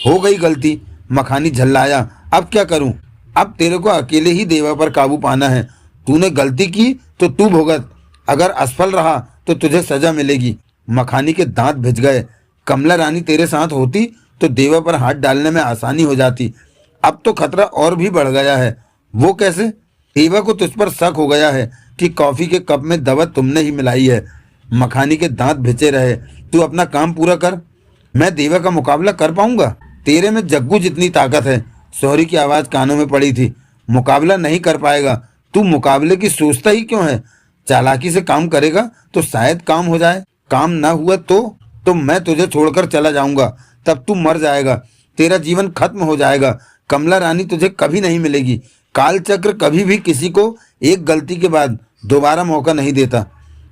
हो गई गलती, मखानी झल्लाया। अब क्या करूं? अब तेरे को अकेले ही देवा पर काबू पाना है। तूने गलती की तो तू भुगत। अगर असफल रहा तो तुझे सजा मिलेगी। मखानी के दांत भिज गए। कमला रानी तेरे साथ होती तो देवा पर हाथ डालने में आसानी हो जाती। अब तो खतरा और भी बढ़ गया है। वो कैसे? देवा को तुझ पर शक हो गया है कि कॉफी के कप में दवा तुमने ही मिलाई है। मखानी के दांत भिजे रहे। तू अपना काम पूरा कर। मैं देवा का मुकाबला कर पाऊंगा? तेरे में जग्गू जितनी ताकत है। सोहरी की आवाज कानों में पड़ी थी। मुकाबला नहीं कर पाएगा। तू मुकाबले की सोचता ही क्यों है? चालाकी से काम करेगा तो शायद काम हो जाए। काम ना हुआ तो मैं तुझे छोड़कर चला जाऊंगा। तब तू मर जाएगा। तेरा जीवन खत्म हो जाएगा। कमला रानी तुझे कभी नहीं मिलेगी। काल चक्र कभी भी किसी को एक गलती के बाद दोबारा मौका नहीं देता।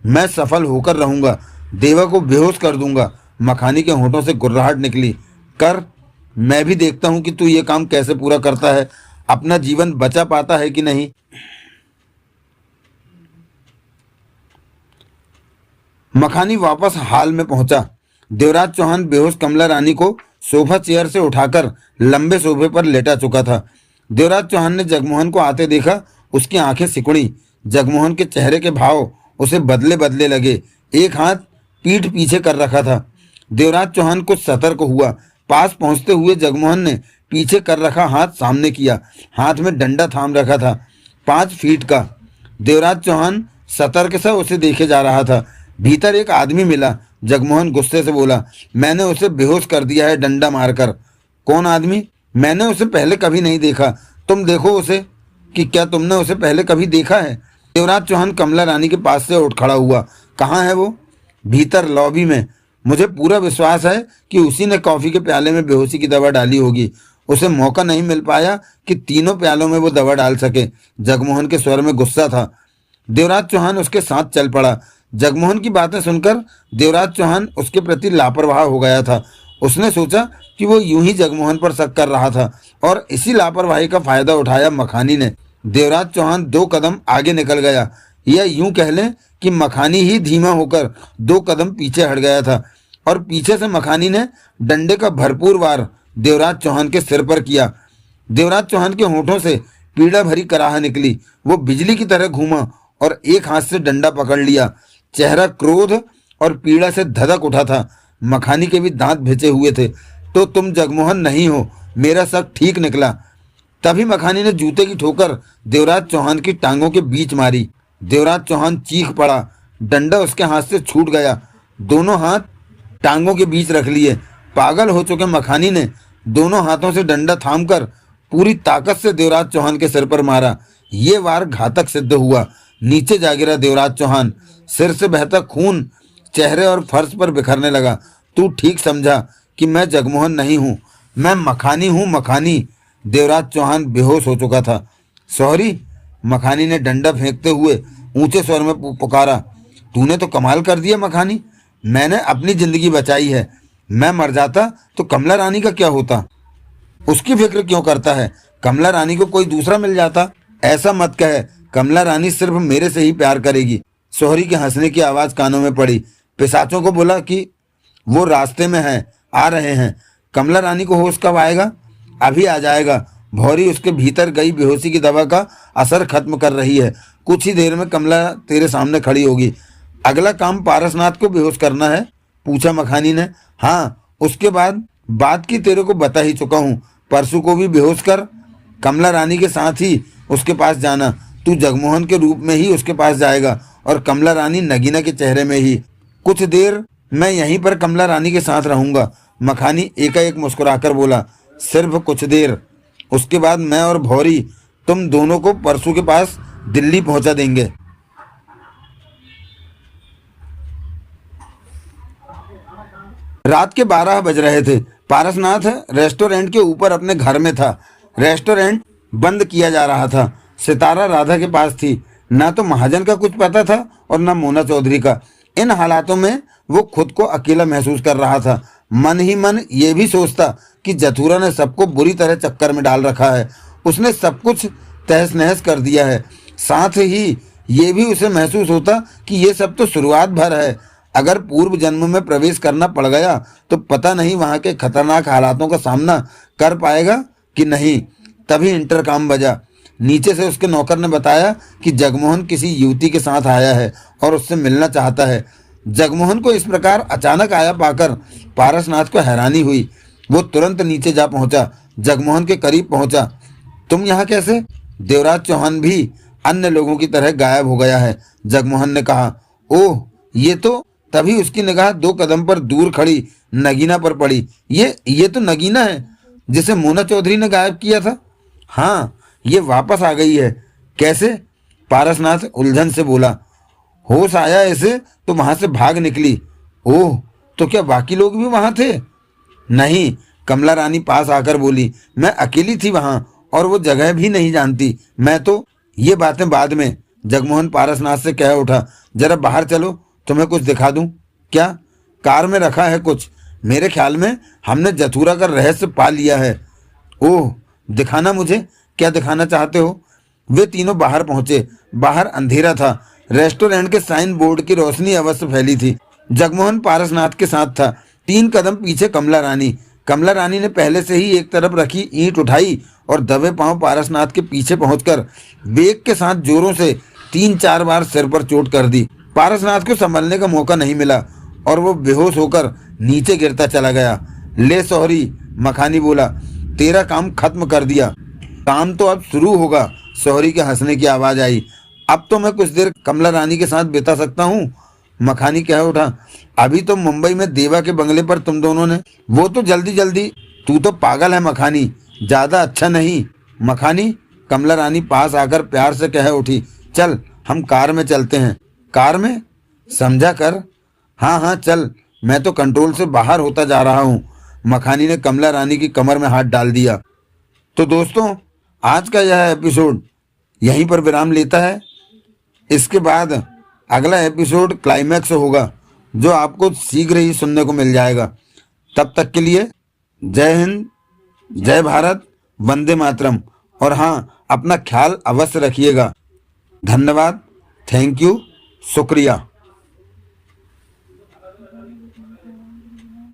मैं सफल होकर रहूंगा। देवा को बेहोश कर दूंगा। मखानी के होठों से गुर्राहट निकली। कर, मैं भी देखता हूं कि तू ये काम कैसे पूरा करता है। अपना जीवन बचा पाता है कि नहीं। मखानी वापस हाल में पहुंचा। देवराज चौहान बेहोश कमला रानी को सोफा चेयर से उठाकर लंबे सोफे पर लेटा चुका था। देवराज चौहान ने जगमोहन को आते देखा। उसकी आंखें सिकुड़ी। जगमोहन के चेहरे के भाव उसे बदले बदले लगे। एक हाथ पीठ पीछे कर रखा था। देवराज चौहान कुछ सतर्क हुआ। पास पहुंचते हुए जगमोहन ने पीछे कर रखा हाथ सामने किया। हाथ में डंडा थाम रखा था, 5 फीट का। देवराज चौहान सतर्क से उसे देखे जा रहा था। भीतर एक आदमी मिला। जगमोहन गुस्से से बोला। मैंने उसे बेहोश कर दिया है डंडा मारकर। कौन आदमी? मैंने उसे पहले कभी नहीं देखा। तुम देखो उसे। कि क्या तुमने उसे पहले कभी देखा है? देवराज चौहान कमला रानी के पास से उठ खड़ा हुआ। कहाँ है वो? भीतर लॉबी में। मुझे पूरा विश्वास है कि उसी ने कॉफी के प्याले में बेहोशी की दवा डाली होगी। उसे मौका नहीं मिल पाया कि तीनों प्यालों में वो दवा डाल सके। जगमोहन के स्वर में गुस्सा था। देवराज चौहान उसके साथ चल पड़ा। जगमोहन की बातें सुनकर देवराज चौहान उसके प्रति लापरवाह हो गया था। उसने सोचा कि वो यूं ही जगमोहन पर शक कर रहा था और इसी लापरवाही का फायदा उठाया मखानी ने। देवराज चौहान 2 कदम आगे निकल गया। या यूं कह लें कि मखानी ही धीमा होकर 2 कदम पीछे हट गया था और पीछे से मखानी ने डंडे का भरपूर वार देवराज चौहान के सिर पर किया। देवराज चौहान के होठों से पीड़ा भरी कराह निकली। वो बिजली की तरह घूमा और एक हाथ से डंडा पकड़ लिया। चेहरा क्रोध और पीड़ा से धधक उठा था। मखानी के भी दांत भिजे हुए थे। तो तुम जगमोहन नहीं हो, मेरा शक ठीक निकला। तभी मखानी ने जूते की ठोकर देवराज चौहान की टांगों के बीच मारी। देवराज चौहान चीख पड़ा। डंडा उसके हाथ से छूट गया। दोनों हाथ टांगों के बीच रख लिए। पागल हो चुके मखानी ने दोनों हाथों से डंडा थामकर पूरी ताकत से देवराज चौहान के सिर पर मारा। ये वार घातक सिद्ध हुआ। नीचे जा गिरा देवराज चौहान। सिर से बहता खून चेहरे और फर्श पर बिखरने लगा। तू ठीक समझा कि मैं जगमोहन नहीं हूँ, मैं मखानी हूँ, मखानी। देवराज चौहान बेहोश हो चुका था। सॉरी, मखानी ने डंडा फेंकते हुए ऊंचे स्वर में पुकारा। तूने तो कमाल कर दिया मखानी, मैंने अपनी जिंदगी बचाई है। मैं मर जाता तो कमला रानी का क्या होता? उसकी फिक्र क्यों करता है? कमला रानी को कोई दूसरा मिल जाता। ऐसा मत कह, कमला रानी सिर्फ मेरे से ही प्यार करेगी। सोहरी के हंसने की आवाज कानों में पड़ी। पिशाचों को बोला कि वो रास्ते में है, आ रहे हैं। कमला रानी को होश कब आएगा? अभी आ जाएगा। भौरी उसके भीतर गई बेहोशी की दवा का असर खत्म कर रही है। कुछ ही देर में कमला तेरे सामने खड़ी होगी। अगला काम पारसनाथ को बेहोश करना है? पूछा मखानी ने। हाँ, उसके बाद बात की तेरे को बता ही चुका हूँ। परसों को भी बेहोश कर, कमला रानी के साथ ही उसके पास जाना। तू जगमोहन के रूप में ही उसके पास जाएगा और कमला रानी नगीना के चेहरे में ही। कुछ देर मैं यहीं पर कमला रानी के साथ रहूंगा। मखानी एकाएक मुस्कुराकर बोला। सिर्फ कुछ देर, उसके बाद मैं और भौरी तुम दोनों को परसों के पास दिल्ली पहुंचा देंगे। रात के 12 बज रहे थे। पारसनाथ रेस्टोरेंट के ऊपर अपने घर में था। रेस्टोरेंट बंद किया जा रहा था। सितारा राधा के पास थी। ना तो महाजन का कुछ पता था और ना मोना चौधरी का। इन हालातों में वो खुद को अकेला महसूस कर रहा था। मन ही मन ये भी सोचता कि जथुरा ने सबको बुरी तरह चक्कर में डाल रखा है। उसने सब कुछ तहस नहस कर दिया है। साथ ही ये भी उसे महसूस होता कि ये सब तो शुरुआत भर है। अगर पूर्व जन्म में प्रवेश करना पड़ गया तो पता नहीं वहां के खतरनाक हालातों का सामना कर पाएगा कि नहीं। तभी इंटरकॉम बजा। नीचे से उसके नौकर ने बताया कि जगमोहन किसी युवती के साथ आया है और उससे मिलना चाहता है। जगमोहन को इस प्रकार अचानक आया पाकर पारसनाथ को हैरानी हुई। वो तुरंत नीचे जा पहुंचा, जगमोहन के करीब पहुंचा। तुम यहाँ कैसे? देवराज चौहान भी अन्य लोगों की तरह गायब हो गया है, जगमोहन ने कहा। ओह, ये तो। तभी उसकी निगाह 2 कदम पर दूर खड़ी नगीना पर पड़ी। ये तो नगीना है जिसे मोना चौधरी ने गायब किया था। हाँ, ये वापस आ गई है। कैसे? पारसनाथ उलझन से बोला। होश आया ऐसे तो वहां से भाग निकली। ओह, तो क्या बाकी लोग भी वहां थे? नहीं, कमला रानी पास आकर बोली। मैं अकेली थी वहां और वो जगह भी नहीं जानती मैं तो। ये बातें बाद में, जगमोहन पारसनाथ से कह उठा। जरा बाहर चलो, तुम्हें कुछ दिखा दूं। क्या? कार में रखा है कुछ। मेरे ख्याल में हमने जथुरा का रहस्य पा लिया है। ओह, दिखाना मुझे, क्या दिखाना चाहते हो? वे तीनों बाहर पहुंचे। बाहर अंधेरा था। रेस्टोरेंट के साइन बोर्ड की रोशनी अवश्य फैली थी। जगमोहन पारसनाथ के साथ था। 3 कदम पीछे कमला रानी। कमला रानी ने पहले से ही एक तरफ रखी ईंट उठाई और दबे पांव पारसनाथ के पीछे पहुंचकर वेग के साथ जोरों से 3-4 बार सिर पर चोट कर दी। पारसनाथ को संभलने का मौका नहीं मिला और वो बेहोश होकर नीचे गिरता चला गया। ले सोहरी, मखानी बोला, तेरा काम खत्म कर दिया। काम तो अब शुरू होगा। सोहरी के हंसने की आवाज आई। अब तो मैं कुछ देर कमला रानी के साथ बिता सकता हूँ, मखानी कह उठा। अभी तो मुंबई में देवा के बंगले पर तुम दोनों ने। वो तो जल्दी जल्दी। तू तो पागल है मखानी, ज्यादा अच्छा नहीं। मखानी, कमला रानी पास आकर प्यार से कह उठी। चल, हम कार में चलते हैं। कार में? समझा कर। हाँ हाँ चल, मैं तो कंट्रोल से बाहर होता जा रहा हूँ। मखानी ने कमला रानी की कमर में हाथ डाल दिया। तो दोस्तों, आज का यह एपिसोड यहीं पर विराम लेता है। इसके बाद अगला एपिसोड क्लाइमैक्स होगा, जो आपको शीघ्र ही सुनने को मिल जाएगा। तब तक के लिए जय हिंद, जय भारत, वंदे मातरम। और हाँ, अपना ख्याल अवश्य रखिएगा। धन्यवाद। थैंक यू, शुक्रिया।